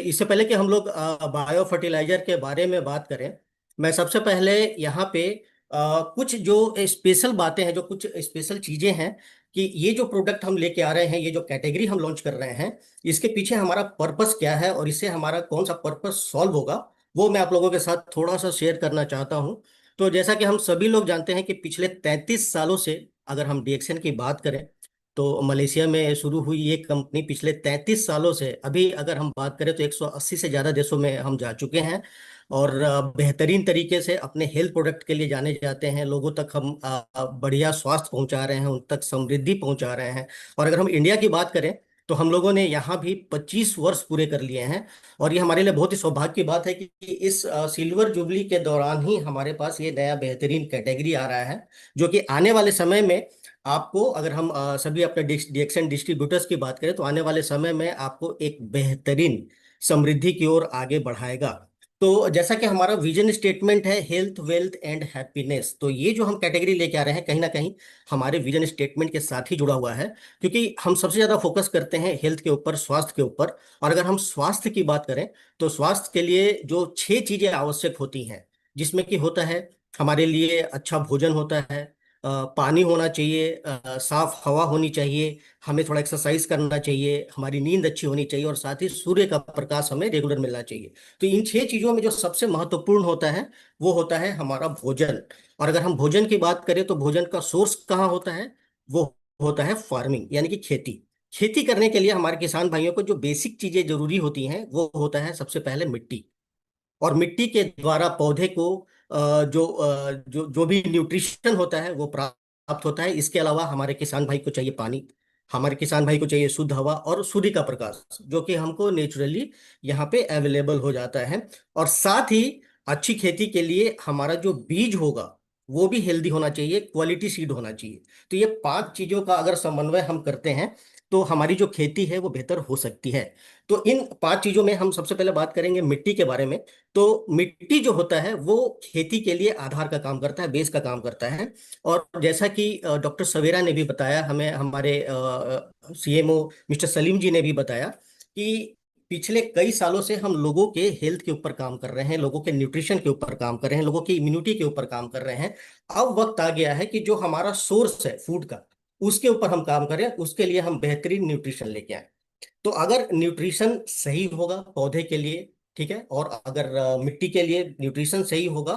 इससे पहले कि हम लोग बायो फर्टिलाइजर के बारे में बात करें, मैं सबसे पहले यहाँ पे कुछ जो स्पेशल बातें हैं, जो कुछ स्पेशल चीजें हैं कि ये जो प्रोडक्ट हम लेके आ रहे हैं, ये जो कैटेगरी हम लॉन्च कर रहे हैं, इसके पीछे हमारा पर्पस क्या है और इससे हमारा कौन सा पर्पस सॉल्व होगा, वो मैं आप लोगों के साथ थोड़ा सा शेयर करना चाहता हूँ। तो जैसा कि हम सभी लोग जानते हैं कि पिछले 33 सालों से अगर हम डीएक्सएन की बात करें, तो मलेशिया में शुरू हुई ये कंपनी पिछले 33 सालों से, अभी अगर हम बात करें तो 180 से ज़्यादा देशों में हम जा चुके हैं। और बेहतरीन तरीके से अपने हेल्थ प्रोडक्ट के लिए जाने जाते हैं। लोगों तक हम बढ़िया स्वास्थ्य पहुंचा रहे हैं, उन तक समृद्धि पहुंचा रहे हैं। और अगर हम इंडिया की बात करें तो हम लोगों ने यहाँ भी 25 वर्ष पूरे कर लिए हैं। और ये हमारे लिए बहुत ही सौभाग्य की बात है कि इस सिल्वर जुबली के दौरान ही हमारे पास ये नया बेहतरीन कैटेगरी आ रहा है, जो कि आने वाले समय में आपको, अगर हम सभी अपने डीएक्सएन डिस्ट्रीब्यूटर्स की बात करें, तो आने वाले समय में आपको एक बेहतरीन समृद्धि की ओर आगे बढ़ाएगा। तो जैसा कि हमारा विजन स्टेटमेंट है हेल्थ वेल्थ एंड हैप्पीनेस, तो ये जो हम कैटेगरी लेके आ रहे हैं कहीं ना कहीं हमारे विजन स्टेटमेंट के साथ ही जुड़ा हुआ है। क्योंकि हम सबसे ज्यादा फोकस करते हैं हेल्थ के ऊपर, स्वास्थ्य के ऊपर। और अगर हम स्वास्थ्य की बात करें तो स्वास्थ्य के लिए जो 6 चीजें आवश्यक होती हैं, जिसमें कि होता है हमारे लिए अच्छा भोजन होता है, पानी होना चाहिए, साफ हवा होनी चाहिए, हमें थोड़ा एक्सरसाइज करना चाहिए, हमारी नींद अच्छी होनी चाहिए, और साथ ही सूर्य का प्रकाश हमें रेगुलर मिलना चाहिए। तो इन 6 चीजों में जो सबसे महत्वपूर्ण होता है वो होता है हमारा भोजन। और अगर हम भोजन की बात करें तो भोजन का सोर्स कहाँ होता है? वो होता है फार्मिंग, यानी कि खेती। खेती करने के लिए हमारे किसान भाइयों को जो बेसिक चीजें जरूरी होती हैं वो होता है सबसे पहले मिट्टी। और मिट्टी के द्वारा पौधे को जो भी न्यूट्रिशन होता है वो प्राप्त होता है। इसके अलावा हमारे किसान भाई को चाहिए पानी, हमारे किसान भाई को चाहिए शुद्ध हवा और सूर्य का प्रकाश, जो कि हमको नेचुरली यहाँ पे अवेलेबल हो जाता है। और साथ ही अच्छी खेती के लिए हमारा जो बीज होगा वो भी हेल्दी होना चाहिए, क्वालिटी सीड होना चाहिए। तो ये 5 चीजों का अगर समन्वय हम करते हैं तो हमारी जो खेती है वो बेहतर हो सकती है। तो इन 5 चीजों में हम सबसे पहले बात करेंगे मिट्टी के बारे में। तो मिट्टी जो होता है वो खेती के लिए आधार का काम करता है, बेस का काम करता है। और जैसा कि डॉक्टर सवेरा ने भी बताया हमें, हमारे सीएमओ मिस्टर सलीम जी ने भी बताया कि पिछले कई सालों से हम लोगों के हेल्थ के ऊपर काम कर रहे हैं, लोगों के न्यूट्रिशन के ऊपर काम कर रहे हैं, लोगों की इम्यूनिटी के ऊपर काम कर रहे हैं। अब वक्त आ गया है कि जो हमारा सोर्स है फूड का, उसके ऊपर हम काम करें, उसके लिए हम बेहतरीन न्यूट्रिशन लेके आए। तो अगर न्यूट्रिशन सही होगा पौधे के लिए, ठीक है, और अगर मिट्टी के लिए न्यूट्रिशन सही होगा,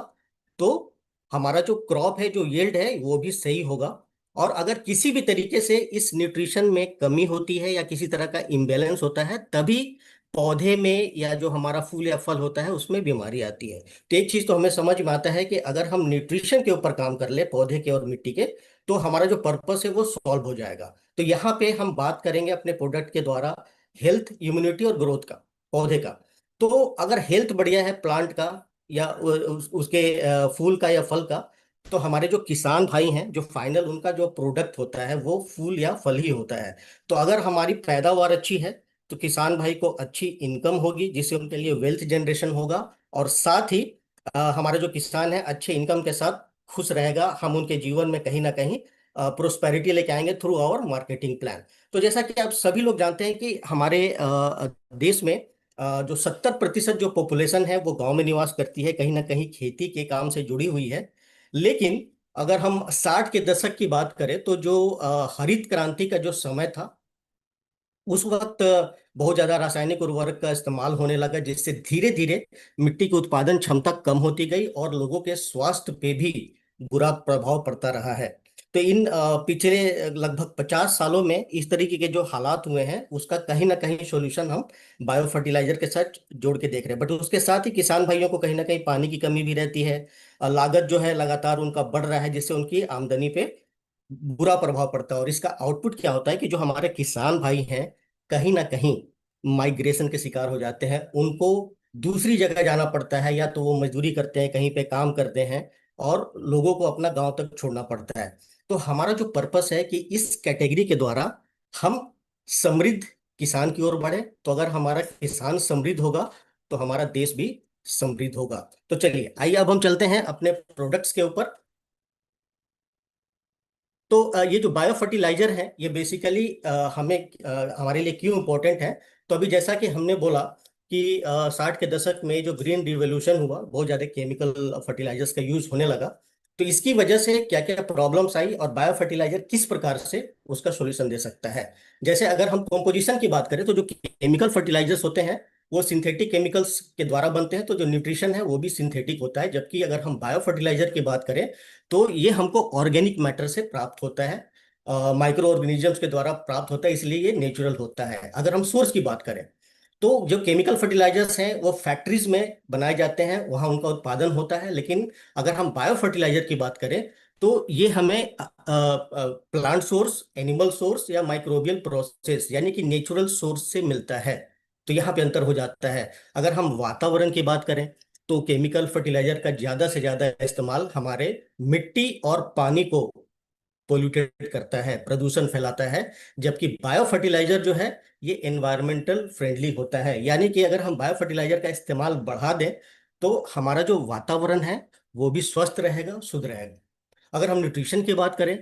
तो हमारा जो क्रॉप है, जो यील्ड है, वो भी सही होगा। और अगर किसी भी तरीके से इस न्यूट्रिशन में कमी होती है या किसी तरह का इम्बेलेंस होता है, तभी पौधे में या जो हमारा फूल या फल होता है उसमें बीमारी आती है। तो एक चीज तो हमें समझ में आता है कि अगर हम न्यूट्रिशन के ऊपर काम कर ले, पौधे के और मिट्टी के, तो हमारा जो पर्पस है वो सॉल्व हो जाएगा। तो यहाँ पे हम बात करेंगे अपने प्रोडक्ट के द्वारा हेल्थ, इम्यूनिटी और ग्रोथ का, पौधे का। तो अगर हेल्थ बढ़िया है प्लांट का या उसके फूल का या फल का, तो हमारे जो किसान भाई हैं, जो फाइनल उनका जो प्रोडक्ट होता है वो फूल या फल ही होता है। तो अगर हमारी पैदावार अच्छी है तो किसान भाई को अच्छी इनकम होगी, जिससे उनके लिए वेल्थ जनरेशन होगा। और साथ ही हमारा जो किसान है अच्छे इनकम के साथ खुश रहेगा। हम उनके जीवन में कहीं ना कहीं प्रोस्पेरिटी लेके आएंगे थ्रू आवर मार्केटिंग प्लान। तो जैसा कि आप सभी लोग जानते हैं कि हमारे देश में जो 70% जो पॉपुलेशन है वो गांव में निवास करती है, कहीं ना कहीं खेती के काम से जुड़ी हुई है। लेकिन अगर हम 60 के दशक की बात करें तो जो हरित क्रांति का जो समय था, उस वक्त बहुत ज्यादा रासायनिक उर्वरक का इस्तेमाल होने लगा, जिससे धीरे धीरे मिट्टी की उत्पादन क्षमता कम होती गई और लोगों के स्वास्थ्य पे भी बुरा प्रभाव पड़ता रहा है। तो इन पिछले लगभग 50 सालों में इस तरीके के जो हालात हुए हैं उसका कहीं ना कहीं सॉल्यूशन हम बायो फर्टिलाइजर के साथ जोड़ के देख रहे हैं। बट उसके साथ ही किसान भाइयों को कहीं ना कहीं पानी की कमी भी रहती है। लागत जो है लगातार उनका बढ़ रहा है, जिससे उनकी आमदनी पे बुरा प्रभाव पड़ता है। और इसका आउटपुट क्या होता है कि जो हमारे किसान भाई हैं कहीं ना कहीं माइग्रेशन के शिकार हो जाते हैं। उनको दूसरी जगह जाना पड़ता है, या तो वो मजदूरी करते हैं, कहीं पे काम करते हैं, और लोगों को अपना गांव तक छोड़ना पड़ता है। तो हमारा जो पर्पस है कि इस कैटेगरी के द्वारा हम समृद्ध किसान की ओर बढ़े। तो अगर हमारा किसान समृद्ध होगा तो हमारा देश भी समृद्ध होगा। तो चलिए आइए अब हम चलते हैं अपने प्रोडक्ट्स के ऊपर। तो ये जो बायो फर्टिलाइजर है ये बेसिकली हमें हमारे लिए क्यों इम्पोर्टेंट है? तो अभी जैसा कि हमने बोला कि 60 के दशक में जो ग्रीन रिवोल्यूशन हुआ, बहुत ज़्यादा केमिकल फर्टिलाइजर्स का यूज होने लगा। तो इसकी वजह से क्या क्या प्रॉब्लम्स आई और बायो फर्टिलाइजर किस प्रकार से उसका सॉल्यूशन दे सकता है। जैसे अगर हम कॉम्पोजिशन की बात करें तो जो केमिकल फर्टिलाइजर्स होते हैं वो सिंथेटिक केमिकल्स के द्वारा बनते हैं, तो जो न्यूट्रिशन है वो भी सिंथेटिक होता है। जबकि अगर हम बायो फर्टिलाइजर की बात करें तो ये हमको ऑर्गेनिक मैटर से प्राप्त होता है, माइक्रो ऑर्गेनिजम्स के द्वारा प्राप्त होता है, इसलिए ये नेचुरल होता है। अगर हम सोर्स की बात करें तो जो केमिकल फर्टिलाइजर्स हैं वो फैक्ट्रीज में बनाए जाते हैं, वहाँ उनका उत्पादन होता है। लेकिन अगर हम बायो फर्टिलाइजर की बात करें तो ये हमें प्लांट सोर्स, एनिमल सोर्स या माइक्रोबियल प्रोसेस यानी कि नेचुरल सोर्स से मिलता है। तो यहाँ पे अंतर हो जाता है। अगर हम वातावरण की बात करें तो केमिकल फर्टिलाइजर का ज्यादा से ज्यादा इस्तेमाल हमारे मिट्टी और पानी को पोल्यूटेड करता है, प्रदूषण फैलाता है। जबकि बायो फर्टिलाइजर जो है ये एनवायरमेंटल फ्रेंडली होता है, यानी कि अगर हम बायो फर्टिलाइजर का इस्तेमाल बढ़ा दें तो हमारा जो वातावरण है वो भी स्वस्थ रहेगा, शुद्ध रहेगा। अगर हम न्यूट्रिशन की बात करें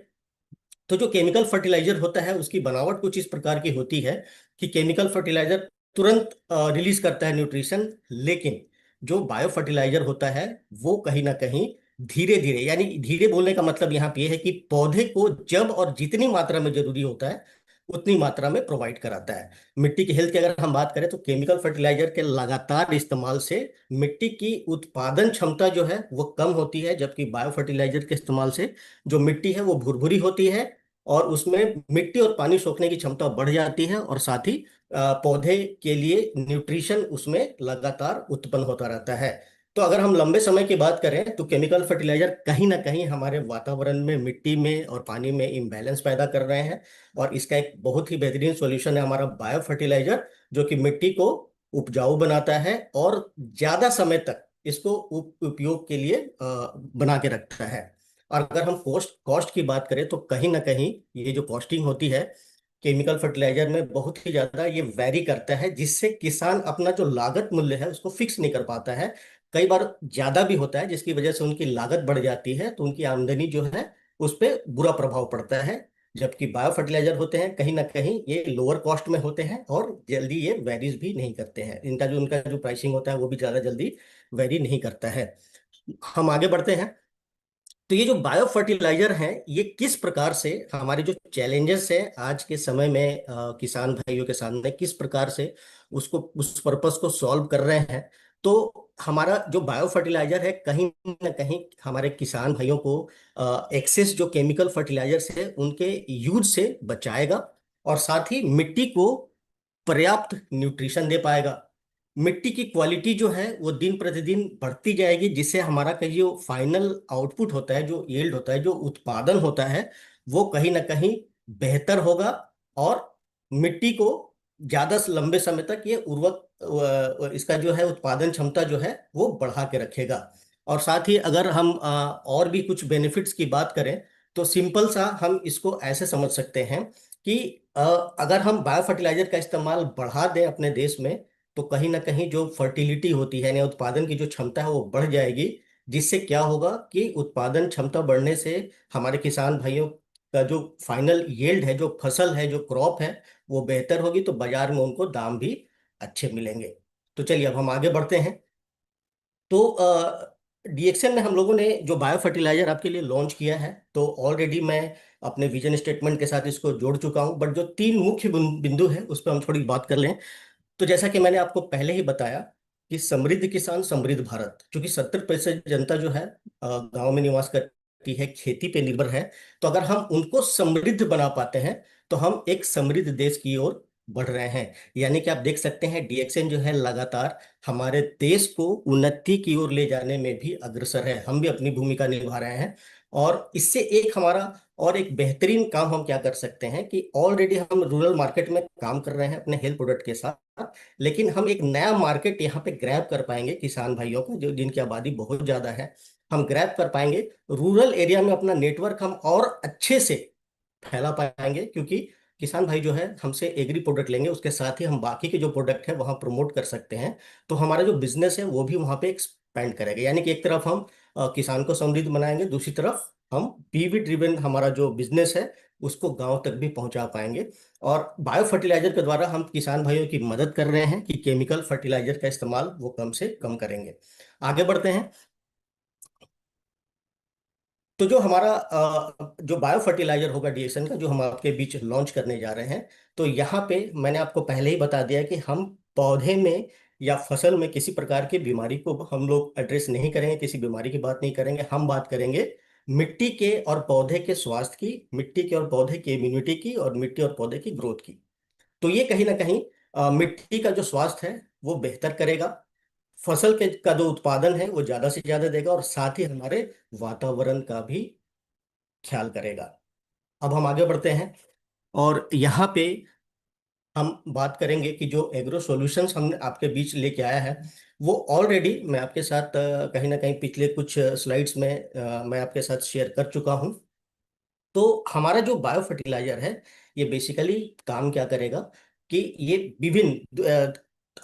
तो जो केमिकल फर्टिलाइजर होता है उसकी बनावट कुछ इस प्रकार की होती है कि केमिकल फर्टिलाइजर तुरंत रिलीज करता है न्यूट्रिशन, लेकिन जो बायो फर्टिलाइजर होता है वो कहीं ना कहीं धीरे धीरे, यानी धीरे बोलने का मतलब यहाँ पे है कि पौधे को जब और जितनी मात्रा में जरूरी होता है उतनी मात्रा में प्रोवाइड कराता है। मिट्टी की हेल्थ की अगर हम बात करें तो केमिकल फर्टिलाइजर के लगातार इस्तेमाल से मिट्टी की उत्पादन क्षमता जो है वो कम होती है, जबकि बायो फर्टिलाइजर के इस्तेमाल से जो मिट्टी है वो भुरभुरी होती है और उसमें मिट्टी और पानी सोखने की क्षमता बढ़ जाती है, और साथ ही पौधे के लिए न्यूट्रिशन उसमें लगातार उत्पन्न होता रहता है। तो अगर हम लंबे समय की बात करें तो केमिकल फर्टिलाइजर कहीं ना कहीं हमारे वातावरण में, मिट्टी में और पानी में इम्बैलेंस पैदा कर रहे हैं। और इसका एक बहुत ही बेहतरीन सॉल्यूशन है हमारा बायो फर्टिलाइजर, जो कि मिट्टी को उपजाऊ बनाता है और ज्यादा समय तक इसको उपयोग के लिए बना के रखता है। और अगर हम कॉस्ट कॉस्ट की बात करें तो कहीं ना कहीं ये जो कॉस्टिंग होती है केमिकल फर्टिलाइजर में बहुत ही ज्यादा ये वैरी करता है, जिससे किसान अपना जो लागत मूल्य है उसको फिक्स नहीं कर पाता है। कई बार ज्यादा भी होता है जिसकी वजह से उनकी लागत बढ़ जाती है, तो उनकी आमदनी जो है उस पर बुरा प्रभाव पड़ता है। जबकि बायो फर्टिलाइजर होते हैं कहीं ना कहीं ये लोअर कॉस्ट में होते हैं और जल्दी ये वेरीज भी नहीं करते हैं, इनका जो उनका जो प्राइसिंग होता है वो भी ज्यादा जल्दी वेरी नहीं करता है। हम आगे बढ़ते हैं। तो ये जो बायो फर्टिलाइजर हैं ये किस प्रकार से हमारे जो चैलेंजेस हैं आज के समय में किसान भाइयों के सामने किस प्रकार से उसको, उस पर्पस को सॉल्व कर रहे हैं। तो हमारा जो बायो फर्टिलाइजर है कहीं ना कहीं हमारे किसान भाइयों को एक्सेस जो केमिकल फर्टिलाइजर्स है उनके यूज से बचाएगा, और साथ ही मिट्टी को पर्याप्त न्यूट्रिशन दे पाएगा। मिट्टी की क्वालिटी जो है वो दिन प्रतिदिन बढ़ती जाएगी, जिससे हमारा कहीं जो फाइनल आउटपुट होता है, जो यील्ड होता है, जो उत्पादन होता है वो कहीं ना कहीं बेहतर होगा। और मिट्टी को ज्यादा लंबे समय तक ये इसका जो है उत्पादन क्षमता जो है वो बढ़ा के रखेगा। और साथ ही अगर हम और भी कुछ बेनिफिट्स की बात करें तो सिंपल सा हम इसको ऐसे समझ सकते हैं कि अ, अगर हम बायो फर्टिलाइजर का इस्तेमाल बढ़ा दें अपने देश में तो कहीं ना कहीं जो फर्टिलिटी होती है, यानी उत्पादन की जो क्षमता है वो बढ़ जाएगी। जिससे क्या होगा कि उत्पादन क्षमता बढ़ने से हमारे किसान भाइयों का जो फाइनल यील्ड है, जो फसल है, जो क्रॉप है वो बेहतर होगी, तो बाजार में उनको दाम भी अच्छे मिलेंगे। तो चलिए अब हम आगे बढ़ते हैं। तो डीएक्सएन में हम लोगों ने जो बायो फर्टिलाइजर आपके लिए लॉन्च किया है तो ऑलरेडी मैं अपने विजन स्टेटमेंट के साथ इसको जोड़ चुका हूं, बट जो तीन मुख्य बिंदु है उस पर हम थोड़ी बात कर लें। तो जैसा कि मैंने आपको पहले ही बताया कि समृद्ध किसान समृद्ध भारत, क्योंकि 70% जनता जो है गांव में निवास करती है, खेती पे निर्भर है। तो अगर हम उनको समृद्ध बना पाते हैं तो हम एक समृद्ध देश की ओर बढ़ रहे हैं। यानी कि आप देख सकते हैं डीएक्सएन जो है लगातार हमारे देश को उन्नति की ओर ले जाने में भी अग्रसर है, हम भी अपनी भूमिका निभा रहे हैं। और इससे एक हमारा और एक बेहतरीन काम हम क्या कर सकते हैं कि ऑलरेडी हम रूरल मार्केट में काम कर रहे हैं अपने हेल्थ प्रोडक्ट के साथ, लेकिन हम एक नया मार्केट यहाँ पे ग्रैब कर पाएंगे किसान भाइयों को, जो जिनकी आबादी बहुत ज्यादा है। हम ग्रैब कर पाएंगे रूरल एरिया में, अपना नेटवर्क हम और अच्छे से फैला पाएंगे, क्योंकि किसान भाई जो है हमसे एग्री प्रोडक्ट लेंगे, उसके साथ ही हम बाकी के जो प्रोडक्ट है वहाँ प्रमोट कर सकते हैं। तो हमारा जो बिजनेस है वो भी वहाँ पे एक्सपेंड करेगा। यानी कि एक तरफ हम किसान को समृद्ध बनाएंगे, दूसरी तरफ हम पीवी ड्रिवन हमारा जो बिजनेस है उसको गांव तक भी पहुंचा पाएंगे। और बायो फर्टिलाइजर के द्वारा हम किसान भाइयों की मदद कर रहे हैं कि केमिकल फर्टिलाइजर का इस्तेमाल वो कम से कम करेंगे। आगे बढ़ते हैं। तो जो हमारा जो बायो फर्टिलाइजर होगा डीएसएन का, जो हम आपके बीच लॉन्च करने जा रहे हैं, तो यहाँ पे मैंने आपको पहले ही बता दिया कि हम पौधे में या फसल में किसी प्रकार की बीमारी को हम लोग एड्रेस नहीं करेंगे, किसी बीमारी की बात नहीं करेंगे। हम बात करेंगे मिट्टी के और पौधे के स्वास्थ्य की, मिट्टी के और पौधे की इम्यूनिटी की, और मिट्टी और पौधे की ग्रोथ की। तो ये कहीं ना कहीं मिट्टी का जो स्वास्थ्य है वो बेहतर करेगा, फसल के का जो उत्पादन है वो ज्यादा से ज्यादा देगा, और साथ ही हमारे वातावरण का भी ख्याल करेगा। अब हम आगे बढ़ते हैं, और यहाँ पे हम बात करेंगे कि जो एग्रो सॉल्यूशंस हमने आपके बीच लेके आया है, वो ऑलरेडी मैं आपके साथ कहीं ना कहीं पिछले कुछ स्लाइड्स में मैं आपके साथ शेयर कर चुका हूँ। तो हमारा जो बायो फर्टिलाइजर है, ये बेसिकली काम क्या करेगा कि ये विभिन्न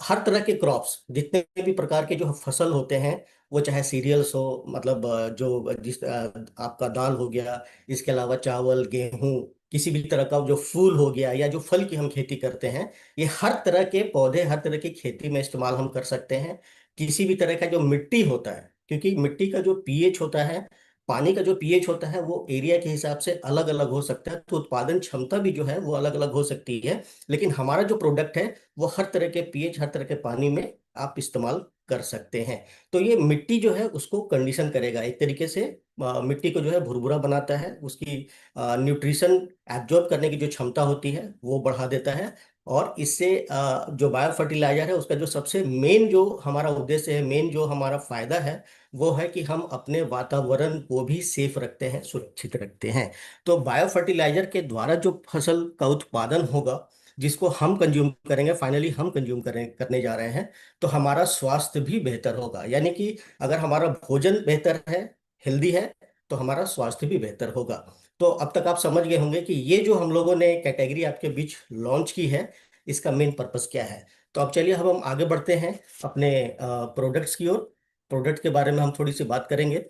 हर तरह के क्रॉप्स, जितने भी प्रकार के जो फसल होते हैं, वो चाहे सीरियल्स हो, मतलब जो जिस आपका दाल हो गया, इसके अलावा चावल, गेहूं, किसी भी तरह का जो फूल हो गया, या जो फल की हम खेती करते हैं, ये हर तरह के पौधे, हर तरह की खेती में इस्तेमाल हम कर सकते हैं। किसी भी तरह का जो मिट्टी होता है, क्योंकि मिट्टी का जो पीएच होता है, पानी का जो पीएच होता है, वो एरिया के हिसाब से अलग अलग हो सकता है, तो उत्पादन क्षमता भी जो है वो अलग अलग हो सकती है। लेकिन हमारा जो प्रोडक्ट है वो हर तरह के पीएच, हर तरह के पानी में आप इस्तेमाल कर सकते हैं। तो ये मिट्टी जो है उसको कंडीशन करेगा एक तरीके से, मिट्टी को जो है भुरभुरा बनाता है, उसकी न्यूट्रिशन एब्जॉर्ब करने की जो क्षमता होती है वो बढ़ा देता है। और इससे जो बायो फर्टिलाइजर है उसका जो सबसे मेन जो हमारा उद्देश्य है, मेन जो हमारा फायदा है, वो है कि हम अपने वातावरण को भी सेफ रखते हैं, सुरक्षित रखते हैं। तो बायो फर्टिलाइजर के द्वारा जो फसल का उत्पादन होगा, जिसको हम कंज्यूम करेंगे, फाइनली हम कंज्यूम करने जा रहे हैं, तो हमारा स्वास्थ्य भी बेहतर होगा। यानी कि अगर हमारा भोजन बेहतर है, हेल्दी है, तो हमारा स्वास्थ्य भी बेहतर होगा। तो अब तक आप समझ गए होंगे कि ये जो हम लोगों ने कैटेगरी आपके बीच लॉन्च की है, इसका मेन पर्पस क्या है। तो अब चलिए हम आगे बढ़ते हैं अपने प्रोडक्ट्स की ओर। प्रोडक्ट के बारे में हम थोड़ी सी बात करेंगे।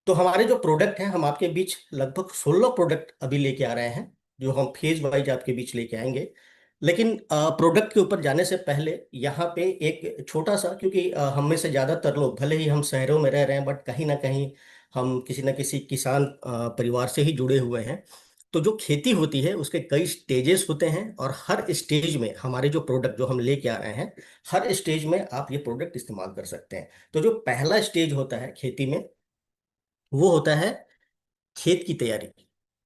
तो हमारे जो प्रोडक्ट हैं, हम आपके बीच लगभग 16 प्रोडक्ट अभी लेके आ रहे हैं, जो हम फेज वाइज आपके बीच लेके आएंगे। लेकिन प्रोडक्ट के ऊपर जाने से पहले यहाँ पे एक छोटा सा, क्योंकि हम में से ज़्यादातर लोग भले ही हम शहरों में रह रहे हैं, बट कहीं ना कहीं हम किसी ना किसी किसान परिवार से ही जुड़े हुए हैं। तो जो खेती होती है उसके कई स्टेजेस होते हैं, और हर स्टेज में हमारे जो प्रोडक्ट जो हम लेके आ रहे हैं, हर स्टेज में आप ये प्रोडक्ट इस्तेमाल कर सकते हैं। तो जो पहला स्टेज होता है खेती में, वो होता है खेत की तैयारी।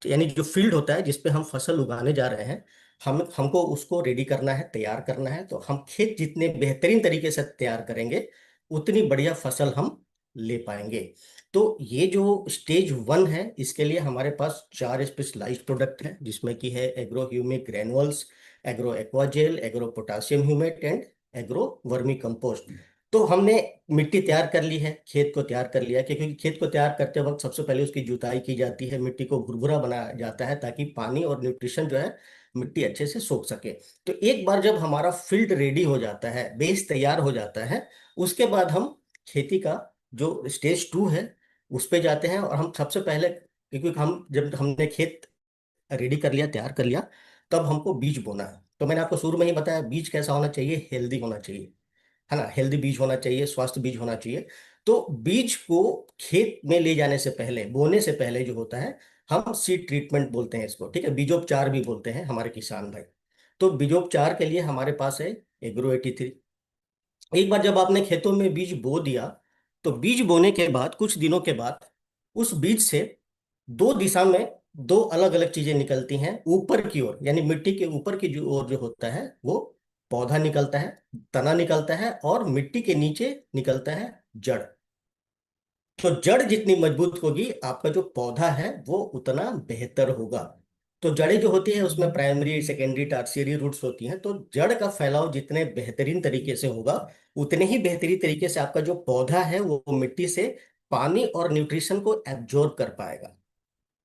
तो यानी जो फील्ड होता है जिस पे हम फसल उगाने जा रहे हैं, हम हमको उसको रेडी करना है, तैयार करना है। तो हम खेत जितने बेहतरीन तरीके से तैयार करेंगे, उतनी बढ़िया फसल हम ले पाएंगे। तो ये जो स्टेज वन है, इसके लिए हमारे पास 4 स्पेशलाइज्ड प्रोडक्ट हैं, जिसमें कि है agro humic granules, agro aquagel, agro potassium humate, and agro vermicompost. तो हमने मिट्टी तैयार कर ली है, खेत को तैयार कर लिया, क्योंकि खेत को तैयार करते वक्त सबसे पहले उसकी जुताई की जाती है, मिट्टी को भुरभुरा बनाया जाता है, ताकि पानी और न्यूट्रिशन जो है मिट्टी अच्छे से सोख सके। तो एक बार जब हमारा फील्ड रेडी हो जाता है, बेस तैयार हो जाता है, उसके बाद हम खेती का जो स्टेज टू है उस पे जाते हैं। और हम सबसे पहले, क्योंकि हम जब हमने खेत रेडी कर लिया, तैयार कर लिया, तब हमको बीज बोना है। तो मैंने आपको शुरू में ही बताया, बीज कैसा होना चाहिए, हेल्दी होना चाहिए, है ना, हेल्दी बीज होना चाहिए, स्वस्थ बीज होना चाहिए। तो बीज को खेत में ले जाने से पहले, बोने से पहले जो होता है, हम सीड ट्रीटमेंट बोलते हैं इसको, ठीक है, बीजोपचार भी बोलते हैं हमारे किसान भाई। तो बीजोपचार के लिए हमारे पास है एग्रो 83। एक बार जब आपने खेतों में बीज बो दिया, तो बीज बोने के बाद कुछ दिनों के बाद उस बीज से दो दिशा में दो अलग अलग चीजें निकलती हैं ऊपर की ओर, यानी मिट्टी के ऊपर की जो ओर जो होता है वो पौधा निकलता है, तना निकलता है, और मिट्टी के नीचे निकलता है जड़। तो जड़ जितनी मजबूत होगी, आपका जो पौधा है वो उतना बेहतर होगा। तो जड़ें जो होती है उसमें प्राइमरी, सेकेंडरी, टर्शियरी रूट्स होती हैं। तो जड़ का फैलाव जितने बेहतरीन तरीके से होगा, उतने ही बेहतरीन तरीके से आपका जो पौधा है वो मिट्टी से पानी और न्यूट्रिशन को एब्जॉर्ब कर पाएगा।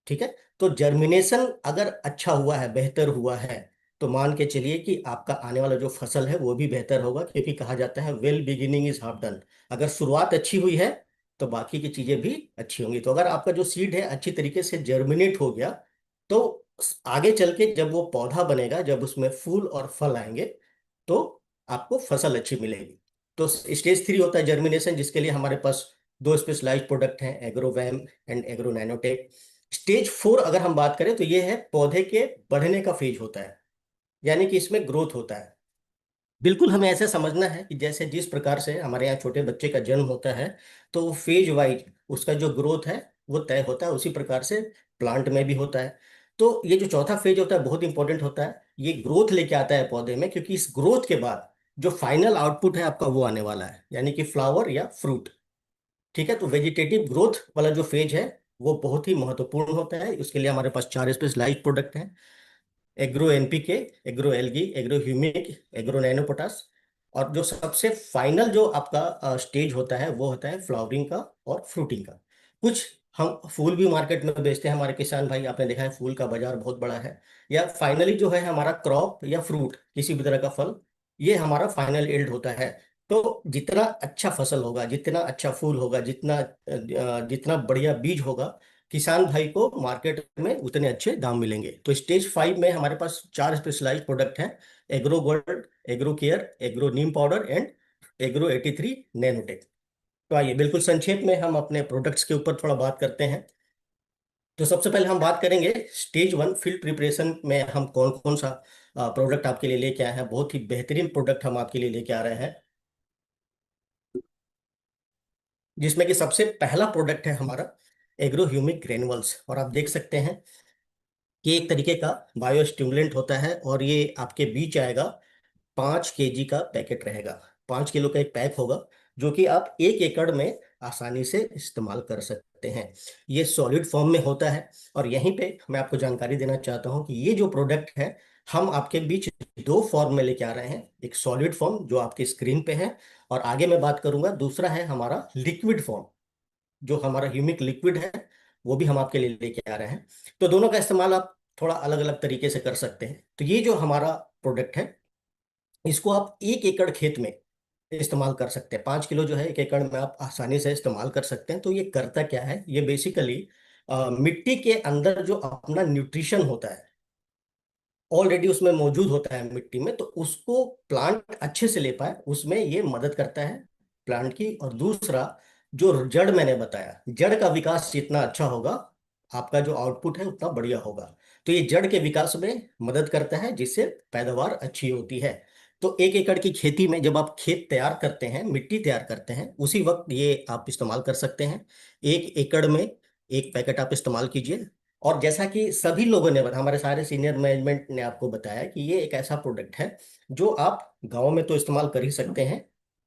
ठीक है। तो जर्मिनेशन अगर अच्छा हुआ है, बेहतर हुआ है, तो मान के चलिए कि आपका आने वाला जो फसल है वो भी बेहतर होगा, क्योंकि कहा जाता है well beginning is half done. अगर शुरुआत अच्छी हुई है तो बाकी की चीजें भी अच्छी होंगी। तो अगर आपका जो सीड है अच्छी तरीके से जर्मिनेट हो गया, तो आगे चल के जब वो पौधा बनेगा, जब उसमें फूल और फल आएंगे, तो आपको फसल अच्छी मिलेगी। तो स्टेज 3 होता है जर्मिनेशन, जिसके लिए हमारे पास दो स्पेशलाइज्ड प्रोडक्ट हैं, एग्रोवैम एंड एग्रो नैनोटेक। स्टेज 4 अगर हम बात करें तो ये है पौधे के बढ़ने का फेज होता है, यानी कि इसमें ग्रोथ होता है। बिल्कुल हमें ऐसे समझना है कि जैसे जिस प्रकार से हमारे यहाँ छोटे बच्चे का जन्म होता है, तो फेज वाइज उसका जो ग्रोथ है वो तय होता है, उसी प्रकार से प्लांट में भी होता है। तो ये जो चौथा फेज होता है बहुत इंपॉर्टेंट होता है, ये ग्रोथ लेके आता है पौधे में, क्योंकि इस ग्रोथ के बाद जो फाइनल आउटपुट है आपका वो आने वाला है, यानी कि फ्लावर या फ्रूट। ठीक है, तो वेजिटेटिव ग्रोथ वाला जो फेज है वो बहुत ही महत्वपूर्ण होता है। उसके लिए हमारे पास 4 स्पेशलाइज्ड प्रोडक्ट हैं, agro NPK, agro algae, agro humic, agro nano potash. और जो सबसे फाइनल जो आपका स्टेज होता है वो होता है फ्लावरिंग का और फ्रूटिंग का। कुछ हम फूल भी मार्केट में बेचते हैं हमारे किसान भाई, आपने देखा है फूल का बाजार बहुत बड़ा है। या फाइनली जो है हमारा क्रॉप या फ्रूट, किसी भी तरह का फल, ये हमारा फाइनल एल्ड होता है। तो जितना अच्छा फसल होगा, जितना अच्छा फूल होगा, जितना बढ़िया बीज होगा, किसान भाई को मार्केट में उतने अच्छे दाम मिलेंगे। तो स्टेज 5 में हमारे पास 4 स्पेशलाइज्ड प्रोडक्ट हैं, agro gold, agro care, agro Neem powder and agro 83 nanotech. तो आइए बिल्कुल संक्षेप में हम अपने प्रोडक्ट्स के ऊपर थोड़ा बात करते हैं। तो सबसे पहले हम बात करेंगे स्टेज 1 फील्ड प्रिपरेशन में हम कौन कौन सा प्रोडक्ट आपके लिए लेके आए हैं। बहुत ही बेहतरीन प्रोडक्ट हम आपके लिए लेके आ रहे हैं, जिसमें कि सबसे पहला प्रोडक्ट है हमारा एग्रो ह्यूमिक ग्रेनुअल्स। और आप देख सकते हैं कि एक तरीके का बायो स्टिमुलेंट होता है, और ये आपके बीच आएगा। 5 केजी का पैकेट रहेगा, 5 किलो का एक पैक होगा, जो कि आप 1 एकड़ में आसानी से इस्तेमाल कर सकते हैं। ये सॉलिड फॉर्म में होता है। और यहीं पे मैं आपको जानकारी देना चाहता हूँ कि ये जो प्रोडक्ट है, हम आपके बीच दो फॉर्म में लेके आ रहे हैं। एक सॉलिड फॉर्म जो आपकी स्क्रीन पे है, और आगे मैं बात करूंगा, दूसरा है हमारा लिक्विड फॉर्म, जो हमारा ह्यूमिक लिक्विड है, वो भी हम आपके लिए लेके आ रहे हैं। तो दोनों का इस्तेमाल आप थोड़ा अलग अलग तरीके से कर सकते हैं। तो ये जो हमारा प्रोडक्ट है, इसको आप 1 एकड़ खेत में इस्तेमाल कर सकते हैं। 5 किलो जो है 1 एकड़ में आप आसानी से इस्तेमाल कर सकते हैं। तो ये करता क्या है, ये बेसिकली मिट्टी के अंदर जो अपना न्यूट्रिशन होता है ऑलरेडी उसमें मौजूद होता है मिट्टी में, तो उसको प्लांट अच्छे से ले पाए उसमें ये मदद करता है प्लांट की। और दूसरा, जो जड़ मैंने बताया, जड़ का विकास जितना अच्छा होगा, आपका जो आउटपुट है उतना बढ़िया होगा। तो ये जड़ के विकास में मदद करता है, जिससे पैदावार अच्छी होती है। तो 1 एकड़ की खेती में जब आप खेत तैयार करते हैं, मिट्टी तैयार करते हैं, उसी वक्त ये आप इस्तेमाल कर सकते हैं। 1 एकड़ में एक पैकेट आप इस्तेमाल कीजिए। और जैसा कि सभी लोगों ने बताया, हमारे सारे सीनियर मैनेजमेंट ने आपको बताया कि ये एक ऐसा प्रोडक्ट है जो आप गांव में तो इस्तेमाल कर ही सकते हैं,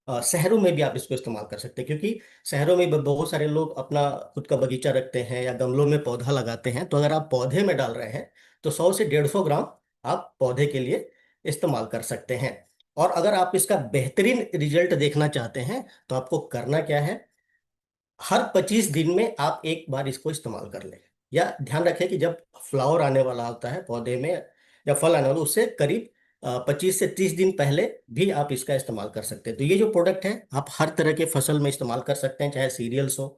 शहरों में भी आप इसको इस्तेमाल कर सकते हैं। क्योंकि शहरों में भी बहुत सारे लोग अपना खुद का बगीचा रखते हैं या गमलों में पौधा लगाते हैं। तो अगर आप पौधे में डाल रहे हैं, तो 100 से 150 ग्राम आप पौधे के लिए इस्तेमाल कर सकते हैं। और अगर आप इसका बेहतरीन रिजल्ट देखना चाहते हैं, तो आपको करना क्या है, हर 25 दिन में आप एक बार इसको इस्तेमाल कर लें। या ध्यान रखें कि जब फ्लावर आने वाला होता है पौधे में, या फल आने वाला, उससे करीब 25 से 30 दिन पहले भी आप इसका इस्तेमाल कर सकते हैं। तो ये जो प्रोडक्ट है आप हर तरह के फसल में इस्तेमाल कर सकते हैं, चाहे सीरियल्स हो,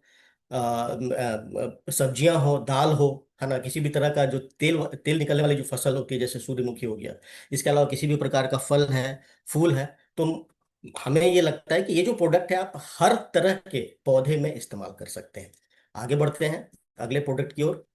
सब्जियां हो, दाल हो, है ना, किसी भी तरह का जो तेल तेल निकलने वाली जो फसल होती है, जैसे सूर्यमुखी हो गया। इसके अलावा किसी भी प्रकार का फल है, फूल है। तो हमें ये लगता है कि ये जो प्रोडक्ट है आप हर तरह के पौधे में इस्तेमाल कर सकते हैं। आगे बढ़ते हैं अगले प्रोडक्ट की ओर।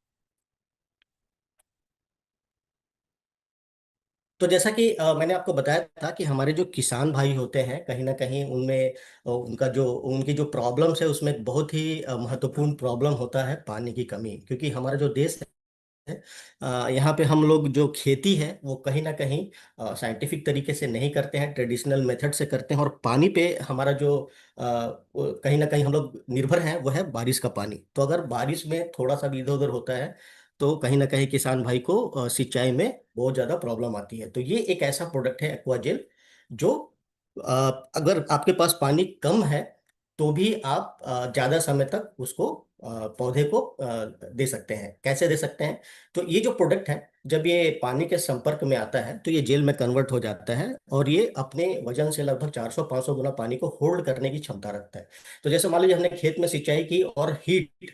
तो जैसा कि मैंने आपको बताया था कि हमारे जो किसान भाई होते हैं, कहीं ना कहीं उनमें उनकी जो प्रॉब्लम्स है, उसमें एक बहुत ही महत्वपूर्ण प्रॉब्लम होता है पानी की कमी। क्योंकि हमारा जो देश है, यहाँ पे हम लोग जो खेती है वो कहीं ना कहीं साइंटिफिक तरीके से नहीं करते हैं, ट्रेडिशनल मेथड से करते हैं। और पानी पे हमारा जो कहीं ना कहीं हम लोग निर्भर हैं वो है बारिश का पानी। तो अगर बारिश में थोड़ा सा भी इधर उधर होता है, तो कहीं ना कहीं किसान भाई को सिंचाई में बहुत ज़्यादा प्रॉब्लम आती है। तो ये एक ऐसा प्रोडक्ट है एक्वाजेल, जो अगर आपके पास पानी कम है, तो भी आप ज़्यादा समय तक उसको पौधे को दे सकते हैं। कैसे दे सकते हैं? तो ये जो प्रोडक्ट है, जब ये पानी के संपर्क में आता है तो ये जेल में कन्वर्ट हो जाता है, और ये अपने वजन से लगभग 400-500 गुना पानी को होल्ड करने की क्षमता रखता है। तो जैसे मान लीजिए हमने खेत में सिंचाई की और हीट,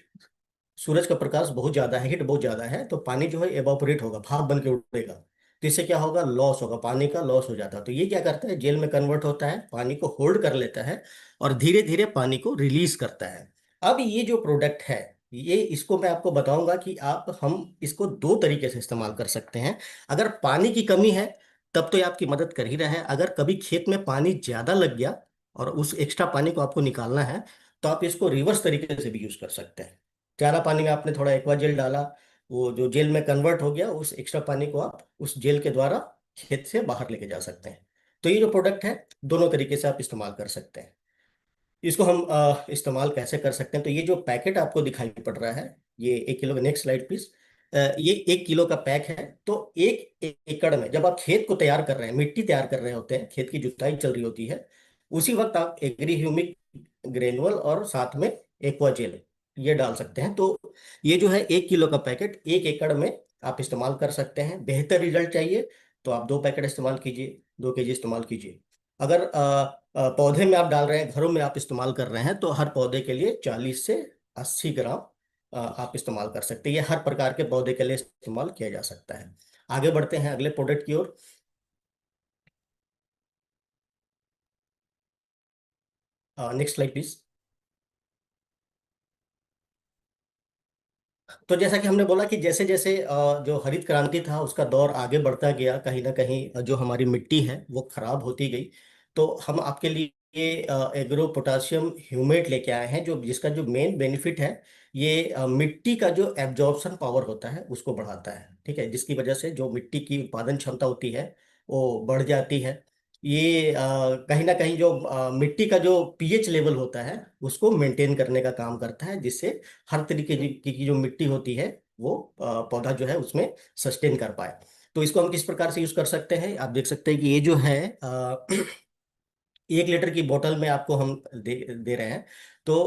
सूरज का प्रकाश बहुत ज्यादा है, हीट बहुत ज्यादा है, तो पानी जो है एवापोरेट होगा, भाप बन के उड़ेगा। तो इससे क्या होगा? लॉस होगा, पानी का लॉस हो जाता है। तो ये क्या करता है? जेल में कन्वर्ट होता है, पानी को होल्ड कर लेता है और धीरे धीरे पानी को रिलीज करता है। अब ये जो प्रोडक्ट है, ये इसको मैं आपको बताऊंगा कि आप हम इसको दो तरीके से इस्तेमाल कर सकते हैं। अगर पानी की कमी है तब तो ये आपकी मदद कर ही रहा है। अगर कभी खेत में पानी ज्यादा लग गया और उस एक्स्ट्रा पानी को आपको निकालना है, तो आप इसको रिवर्स तरीके से भी यूज कर सकते हैं। ज्यादा पानी में आपने थोड़ा एक्वा जेल डाला, वो जो जेल में कन्वर्ट हो गया, उस एक्स्ट्रा पानी को आप उस जेल के द्वारा खेत से बाहर लेके जा सकते हैं। तो ये जो प्रोडक्ट है, दोनों तरीके से आप इस्तेमाल कर सकते हैं। इसको हम इस्तेमाल कैसे कर सकते हैं? तो ये जो पैकेट आपको दिखाई पड़ रहा है, ये 1 किलो का, नेक्स्ट स्लाइड प्लीज। ये 1 किलो का पैक है। तो एक एकड़ में जब आप खेत को तैयार कर रहे हैं, मिट्टी तैयार कर रहे होते हैं, खेत की जुताई चल रही होती है, उसी वक्त आप एग्री ह्यूमिक ग्रेनुअल और साथ में एक्वा जेल ये डाल सकते हैं। तो ये जो है 1 किलो का पैकेट 1 एकड़ में आप इस्तेमाल कर सकते हैं। बेहतर रिजल्ट चाहिए तो आप 2 पैकेट इस्तेमाल कीजिए, 2 केजी इस्तेमाल कीजिए। अगर पौधे में आप डाल रहे हैं, घरों में आप इस्तेमाल कर रहे हैं, तो हर पौधे के लिए 40 से 80 ग्राम आप इस्तेमाल कर सकते हैं। ये हर प्रकार के पौधे के लिए इस्तेमाल किया जा सकता है। आगे बढ़ते हैं अगले प्रोडक्ट की ओर। Next slide please. तो जैसा कि हमने बोला कि जैसे जैसे जो हरित क्रांति था उसका दौर आगे बढ़ता गया, कहीं ना कहीं जो हमारी मिट्टी है वो खराब होती गई। तो हम आपके लिए एग्रो पोटाशियम ह्यूमेट लेके आए हैं, जो जिसका जो मेन बेनिफिट है, ये मिट्टी का जो एब्जॉर्प्शन पावर होता है उसको बढ़ाता है। ठीक है, जिसकी वजह से जो मिट्टी की उत्पादन क्षमता होती है वो बढ़ जाती है। ये कहीं ना कहीं जो मिट्टी का जो पीएच लेवल होता है उसको मेंटेन करने का काम करता है, जिससे हर तरीके की जो मिट्टी होती है वो पौधा जो है उसमें सस्टेन कर पाए। तो इसको हम किस प्रकार से यूज कर सकते हैं? आप देख सकते हैं कि ये जो है 1 लीटर की बोतल में आपको हम दे रहे हैं। तो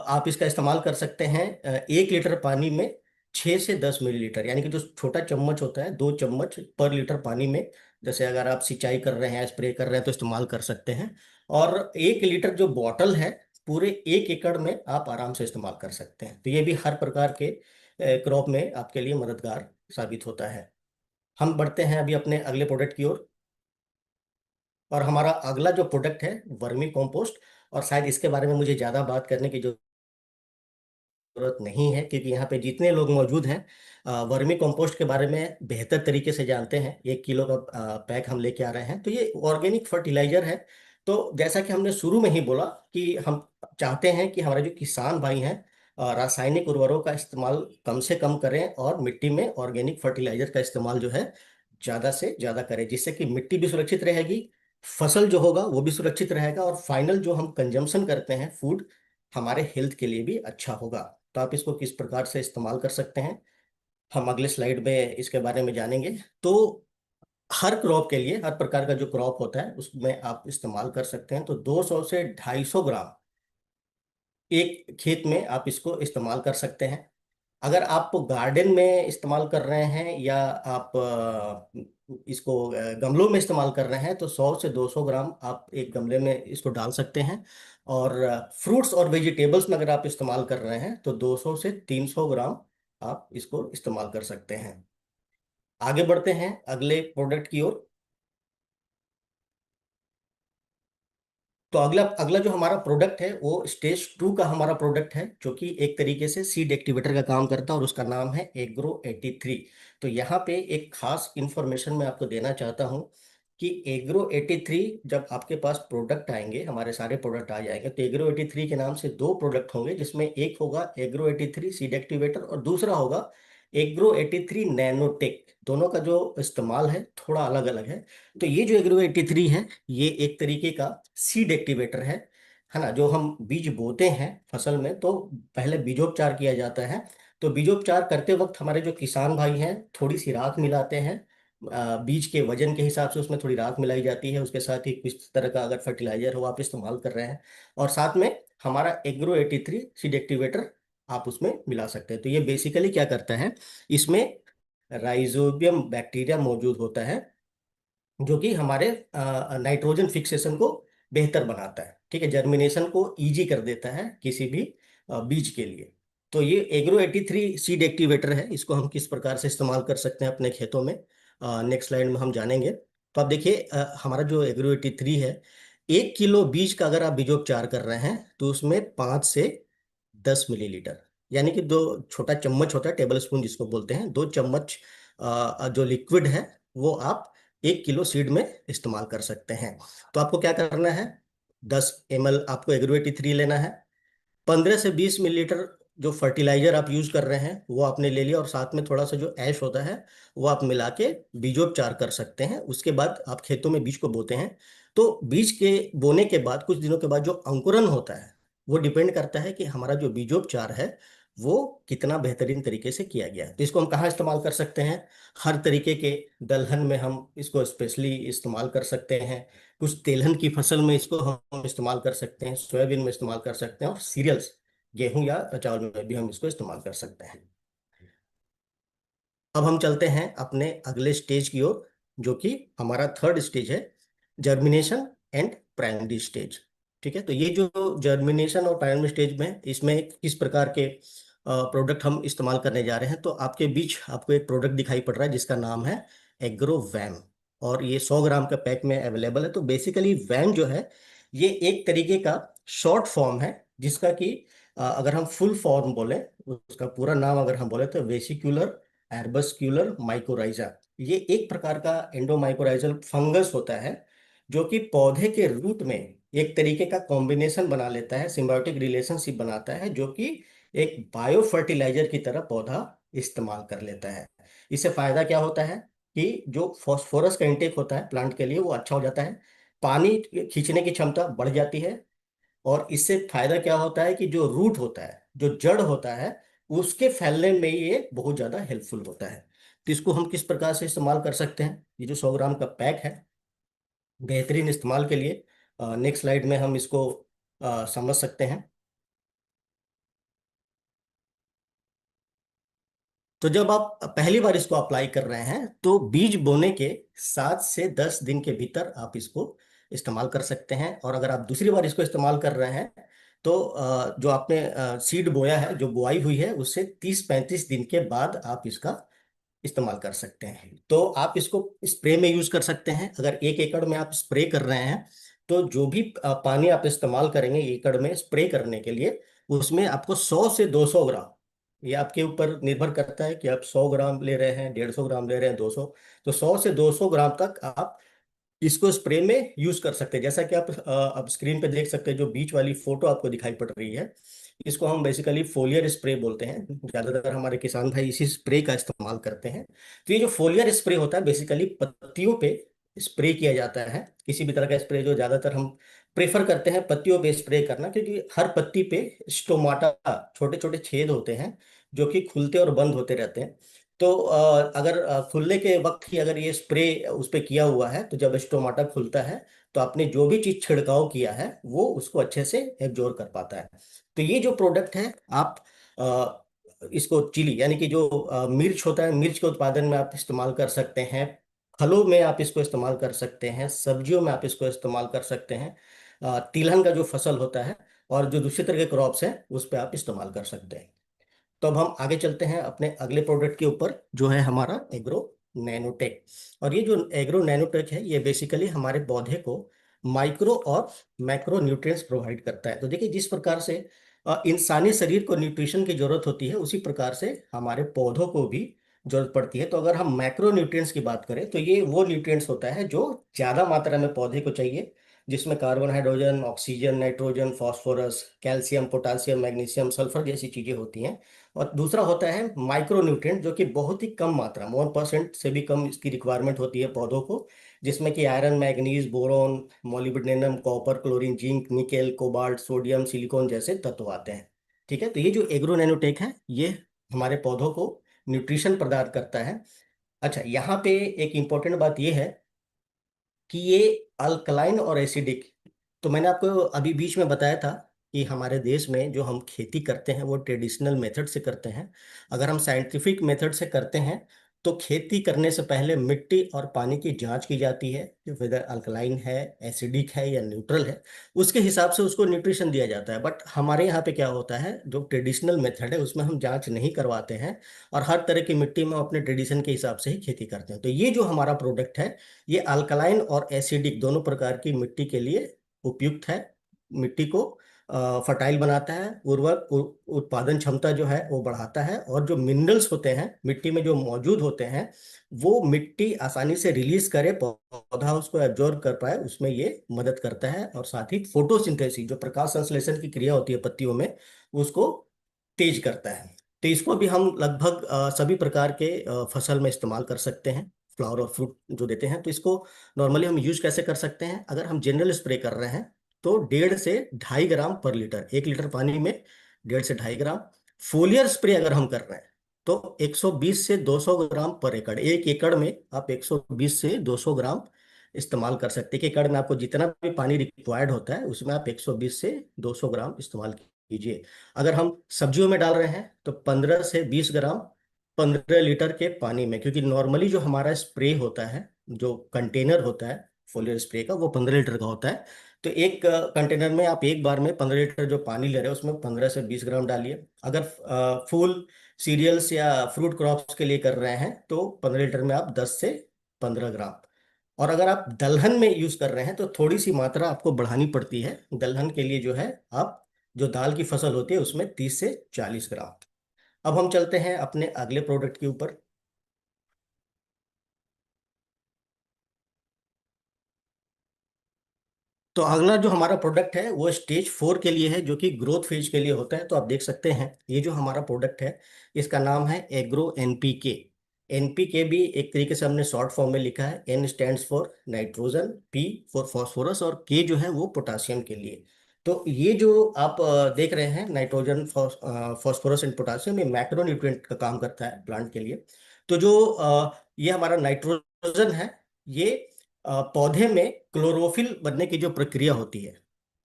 आप इसका इस्तेमाल कर सकते हैं 1 लीटर पानी में 6 से 10 मिलीलीटर, यानी कि जो छोटा चम्मच होता है, 2 चम्मच पर लीटर पानी में। जैसे अगर आप सिंचाई कर रहे हैं, स्प्रे कर रहे हैं, तो इस्तेमाल कर सकते हैं। और 1 लीटर जो बॉटल है, पूरे 1 एकड़ में आप आराम से इस्तेमाल कर सकते हैं। तो ये भी हर प्रकार के क्रॉप में आपके लिए मददगार साबित होता है। हम बढ़ते हैं अभी अपने अगले प्रोडक्ट की ओर। और हमारा अगला जो प्रोडक्ट है, वर्मी कंपोस्ट। और शायद इसके बारे में मुझे ज़्यादा बात करने की जरूरत नहीं है, क्योंकि यहाँ पे जितने लोग मौजूद हैं वर्मी कंपोस्ट के बारे में बेहतर तरीके से जानते हैं। 1 किलो का पैक हम लेके आ रहे हैं। तो ये ऑर्गेनिक फर्टिलाइजर है। तो जैसा कि हमने शुरू में ही बोला कि हम चाहते हैं कि हमारे जो किसान भाई हैं रासायनिक उर्वरकों का इस्तेमाल कम से कम करें, और मिट्टी में ऑर्गेनिक फर्टिलाइजर का इस्तेमाल जो है ज़्यादा से ज़्यादा करें, जिससे कि मिट्टी भी सुरक्षित रहेगी, फसल जो होगा वो भी सुरक्षित रहेगा, और फाइनल जो हम कंजम्पशन करते हैं फूड, हमारे हेल्थ के लिए भी अच्छा होगा। तो आप इसको किस प्रकार से इस्तेमाल कर सकते हैं, हम अगले स्लाइड में इसके बारे में जानेंगे। तो हर क्रॉप के लिए, हर प्रकार का जो क्रॉप होता है उसमें आप इस्तेमाल कर सकते हैं। तो 200 से 250 ग्राम एक खेत में आप इसको इस्तेमाल कर सकते हैं। अगर आप गार्डन में इस्तेमाल कर रहे हैं, या आप इसको गमलों में इस्तेमाल कर रहे हैं, तो 100 से 200 ग्राम आप एक गमले में इसको डाल सकते हैं। और फ्रूट्स और वेजिटेबल्स में अगर आप इस्तेमाल कर रहे हैं तो 200 से 300 ग्राम आप इसको इस्तेमाल कर सकते हैं। आगे बढ़ते हैं अगले प्रोडक्ट की ओर। तो अगला अगला जो हमारा प्रोडक्ट है वो स्टेज 2 का हमारा प्रोडक्ट है, जो कि एक तरीके से सीड एक्टिवेटर का काम करता है, और उसका नाम है एग्रो 83। तो यहाँ पे एक खास इंफॉर्मेशन मैं आपको देना चाहता हूँ कि एग्रो 83 जब आपके पास प्रोडक्ट आएंगे, हमारे सारे प्रोडक्ट आ जाएंगे, तो एग्रो 83 के नाम से दो प्रोडक्ट होंगे, जिसमें एक होगा एग्रो 83 सीड एक्टिवेटर, और दूसरा होगा एग्रो 83 नैनोटेक। दोनों का जो इस्तेमाल है थोड़ा अलग अलग है। तो ये जो एग्रो 83 है, ये एक तरीके का सीड एक्टिवेटर है ना। जो हम बीज बोते हैं फसल में, तो पहले बीजोपचार किया जाता है। तो बीजोपचार करते वक्त हमारे जो किसान भाई हैं थोड़ी सी राख मिलाते हैं। बीज के वजन के हिसाब से उसमें थोड़ी राख मिलाई जाती है। उसके साथ ही किस तरह का अगर फर्टिलाइजर हो आप इस्तेमाल कर रहे हैं, और साथ में हमारा एग्रो 83 सीड एक्टिवेटर आप उसमें मिला सकते हैं। तो ये बेसिकली क्या करता है, इसमें राइजोबियम बैक्टीरिया मौजूद होता है, जो कि हमारे नाइट्रोजन फिक्सेशन को बेहतर बनाता है, ठीक है, जर्मिनेशन को इजी कर देता है किसी भी बीज के लिए। तो ये एग्रो 83 सीड एक्टिवेटर है, इसको हम किस प्रकार से इस्तेमाल कर सकते हैं अपने खेतों में, नेक्स्ट स्लाइड में हम जानेंगे। तो आप देखिए, हमारा जो एग्रो 83 है, 1 किलो बीज का अगर आप बीजोपचार कर रहे हैं तो उसमें 5 से 10 मिलीलीटर, यानी कि 2 छोटा चम्मच होता है, टेबल स्पून जिसको बोलते हैं, 2 चम्मच जो लिक्विड है वो आप 1 किलो सीड में इस्तेमाल कर सकते हैं। तो आपको क्या करना है, 10 ml आपको एग्रो 83 लेना है, 15 से 20 मिलीलीटर जो फर्टिलाइजर आप यूज कर रहे हैं वो आपने ले लिया, और साथ में थोड़ा सा जो ऐश होता है वो आप मिला के बीजोपचार कर सकते हैं। उसके बाद आप खेतों में बीज को बोते हैं। तो बीज के बोने के बाद कुछ दिनों के बाद जो अंकुरन होता है वो डिपेंड करता है कि हमारा जो बीजोपचार है वो कितना बेहतरीन तरीके से किया गया है। तो इसको हम कहाँ इस्तेमाल कर सकते हैं, हर तरीके के दलहन में हम इसको स्पेशली इस्तेमाल कर सकते हैं, कुछ तेलहन की फसल में इसको हम इस्तेमाल कर सकते हैं, सोयाबीन में इस्तेमाल कर सकते हैं, और सीरियल्स, गेहूं या चावल में भी हम इसको इस्तेमाल कर सकते हैं। अब हम चलते हैं अपने अगले स्टेज की ओर, जो कि हमारा थर्ड स्टेज है, जर्मिनेशन एंड प्राइमरी स्टेज। ठीक है, तो ये जो जर्मिनेशन और प्राइमरी स्टेज में, इसमें किस प्रकार के प्रोडक्ट हम इस्तेमाल करने जा रहे हैं, तो आपके बीच आपको एक प्रोडक्ट दिखाई पड़ रहा है जिसका नाम है एग्रोवैम, और ये 100 ग्राम का पैक में अवेलेबल है। तो बेसिकली वैम जो है ये एक तरीके का शॉर्ट फॉर्म है, जिसका कि अगर हम फुल फॉर्म बोले, उसका पूरा नाम अगर हम बोले तो वेसिक्यूलर एर्बस्क्यूलर माइकोराइजा। ये एक प्रकार का एंडोमाइकोराइजल फंगस होता है, जो कि पौधे के रूट में एक तरीके का कॉम्बिनेशन बना लेता है, सिम्बायोटिक रिलेशनशिप बनाता है, जो कि एक बायो फर्टिलाइजर की तरह पौधा इस्तेमाल कर लेता है। इससे फायदा क्या होता है कि जो फॉस्फोरस का इंटेक होता है प्लांट के लिए वो अच्छा हो जाता है, पानी खींचने की क्षमता बढ़ जाती है, और इससे फायदा क्या होता है कि जो रूट होता है, जो जड़ होता है, उसके फैलने में ये बहुत ज्यादा हेल्पफुल होता है। तो इसको हम किस प्रकार से इस्तेमाल कर सकते हैं, ये जो 100 ग्राम का पैक है, बेहतरीन इस्तेमाल के लिए नेक्स्ट स्लाइड में हम इसको समझ सकते हैं। तो जब आप पहली बार इसको अप्लाई कर रहे हैं तो बीज बोने के 7 से 10 दिन के भीतर आप इसको इस्तेमाल कर सकते हैं, और अगर आप दूसरी बार इसको इस्तेमाल कर रहे हैं तो जो आपने सीड बोया है, जो बुआई हुई है, उससे 30-35 दिन के बाद आप इसका इस्तेमाल कर सकते हैं। तो आप इसको स्प्रे में यूज कर सकते हैं, अगर 1 एकड़ में आप स्प्रे कर रहे हैं तो जो भी पानी आप इस्तेमाल करेंगे एकड़ में स्प्रे करने के लिए, उसमें आपको 100 से 200 ग्राम, ये आपके ऊपर निर्भर करता है कि आप 100 ग्राम ले रहे हैं, 150 ग्राम ले रहे हैं, 200, तो 100 से 200 ग्राम तक आप इसको स्प्रे में यूज कर सकते हैं। जैसा कि आप अब स्क्रीन पे देख सकते हैं, जो बीच वाली फोटो आपको दिखाई पड़ रही है, इसको हम बेसिकली फोलियर स्प्रे बोलते हैं, ज्यादातर हमारे किसान भाई इसी स्प्रे का इस्तेमाल करते हैं। तो ये जो फोलियर स्प्रे होता है बेसिकली पत्तियों पे स्प्रे किया जाता है, किसी भी तरह का स्प्रे जो ज्यादातर हम प्रेफर करते हैं पत्तियों पे स्प्रे करना, क्योंकि हर पत्ती पे स्टोमाटा, छोटे छोटे छेद होते हैं जो कि खुलते और बंद होते रहते हैं। तो अगर खुलने के वक्त ही अगर ये स्प्रे उस पे किया हुआ है, तो जब स्टोमाटा खुलता है तो आपने जो भी चीज छिड़काव किया है वो उसको अच्छे से एब्जॉर्ब कर पाता है। तो ये जो प्रोडक्ट है, आप इसको चिली, यानी कि जो मिर्च होता है, मिर्च के उत्पादन में आप इस्तेमाल कर सकते हैं, फलों में आप इसको इस्तेमाल कर सकते हैं, सब्जियों में आप इसको इस्तेमाल कर सकते हैं, तिलहन का जो फसल होता है और जो दूसरे तरह के क्रॉप्स हैं उस पर आप इस्तेमाल कर सकते हैं। तो अब हम आगे चलते हैं अपने अगले प्रोडक्ट के ऊपर, जो है हमारा एग्रो नैनोटेक। और ये जो एग्रो नैनोटेक है ये बेसिकली हमारे पौधे को माइक्रो और मैक्रो न्यूट्रिएंट्स प्रोवाइड करता है। तो देखिए, जिस प्रकार से इंसानी शरीर को न्यूट्रिशन की जरूरत होती है, उसी प्रकार से हमारे पौधों को भी जरूरत पड़ती है। तो अगर हम मैक्रो न्यूट्रिएंट्स की बात करें तो ये वो न्यूट्रिएंट्स होता है जो ज्यादा मात्रा में पौधे को चाहिए, जिसमें carbon, hydrogen, oxygen, nitrogen, phosphorus, calcium, potassium, magnesium, sulphur जैसी चीजें होती हैं। और दूसरा होता है माइक्रो न्यूट्रिएंट, जो कि बहुत ही कम मात्रा, 1% से भी कम इसकी रिक्वायरमेंट होती है पौधों को, जिसमें कि iron, manganese, boron, molybdenum, copper, chlorine, zinc, nickel, cobalt, sodium, silicon जैसे तत्व आते हैं। ठीक है, तो ये जो एग्रो नैनोटेक है ये हमारे पौधों को न्यूट्रिशन प्रदान करता है। अच्छा, यहाँ पे एक इंपॉर्टेंट बात ये है कि ये अल्कलाइन और एसिडिक, तो मैंने आपको अभी बीच में बताया था कि हमारे देश में जो हम खेती करते हैं वो ट्रेडिशनल मेथड से करते हैं। अगर हम साइंटिफिक मेथड से करते हैं तो खेती करने से पहले मिट्टी और पानी की जांच की जाती है कि वेदर अल्कलाइन है, एसिडिक है या न्यूट्रल है। उसके हिसाब से उसको न्यूट्रिशन दिया जाता है। बट हमारे यहाँ पे क्या होता है, जो ट्रेडिशनल मेथड है उसमें हम जांच नहीं करवाते हैं और हर तरह की मिट्टी में अपने ट्रेडिशन के हिसाब से ही खेती करते हैं। तो ये जो हमारा प्रोडक्ट है ये अल्कलाइन और एसिडिक दोनों प्रकार की मिट्टी के लिए उपयुक्त है। मिट्टी को फर्टाइल बनाता है, उर्वरक उत्पादन क्षमता जो है वो बढ़ाता है, और जो मिनरल्स होते हैं मिट्टी में जो मौजूद होते हैं वो मिट्टी आसानी से रिलीज करे, पौधा उसको एब्जॉर्ब कर पाए, उसमें ये मदद करता है। और साथ ही फोटोसिंथेसिस जो प्रकाश संश्लेषण की क्रिया होती है पत्तियों में, उसको तेज करता है। तो इसको भी हम लगभग सभी प्रकार के फसल में इस्तेमाल कर सकते हैं। फ्लावर और फ्रूट जो देते हैं, तो इसको नॉर्मली हम यूज कैसे कर सकते हैं, अगर हम जनरल स्प्रे कर रहे हैं तो 1.5 से 2.5 ग्राम पर लीटर, 1 लीटर पानी में 1.5 से 2.5 ग्राम। फोलियर स्प्रे अगर हम कर रहे हैं तो 120 से 200 ग्राम पर एकड़, 1 एकड़ में आप 120 से 200 ग्राम इस्तेमाल कर सकते हैं। 1 एकड़ में आपको जितना भी पानी रिक्वायर्ड होता है उसमें आप 120 से 200 ग्राम इस्तेमाल कीजिए। अगर हम सब्जियों में डाल रहे हैं तो 15 से 20 ग्राम 15 लीटर के पानी में, क्योंकि नॉर्मली जो हमारा स्प्रे होता है, जो कंटेनर होता है फोलियर स्प्रे का, वो 15 लीटर का होता है। तो एक कंटेनर में आप एक बार में 15 लीटर जो पानी ले रहे हो उसमें 15 से 20 ग्राम डालिए। अगर फूल सीरियल्स या फ्रूट क्रॉप्स के लिए कर रहे हैं तो 15 लीटर में आप 10 से 15 ग्राम। और अगर आप दलहन में यूज कर रहे हैं तो थोड़ी सी मात्रा आपको बढ़ानी पड़ती है। दलहन के लिए जो है आप जो दाल की फसल होती है उसमें 30 से 40 ग्राम। अब हम चलते हैं अपने अगले प्रोडक्ट के ऊपर। तो अगला जो हमारा प्रोडक्ट है वो स्टेज 4 के लिए है, जो कि ग्रोथ फेज के लिए होता है। तो आप देख सकते हैं ये जो हमारा प्रोडक्ट है इसका नाम है एग्रो एनपीके। एनपीके भी एक तरीके से हमने शॉर्ट फॉर्म में लिखा है। N stands for nitrogen, P for phosphorus और के जो है वो पोटासियम के लिए। तो ये जो आप देख रहे हैं नाइट्रोजन, फॉस्फोरस एंड पोटासियम, ये मैक्रो न्यूट्रिएंट का काम करता है प्लांट के लिए। तो जो ये हमारा नाइट्रोजन है ये पौधे में क्लोरोफिल बनने की जो प्रक्रिया होती है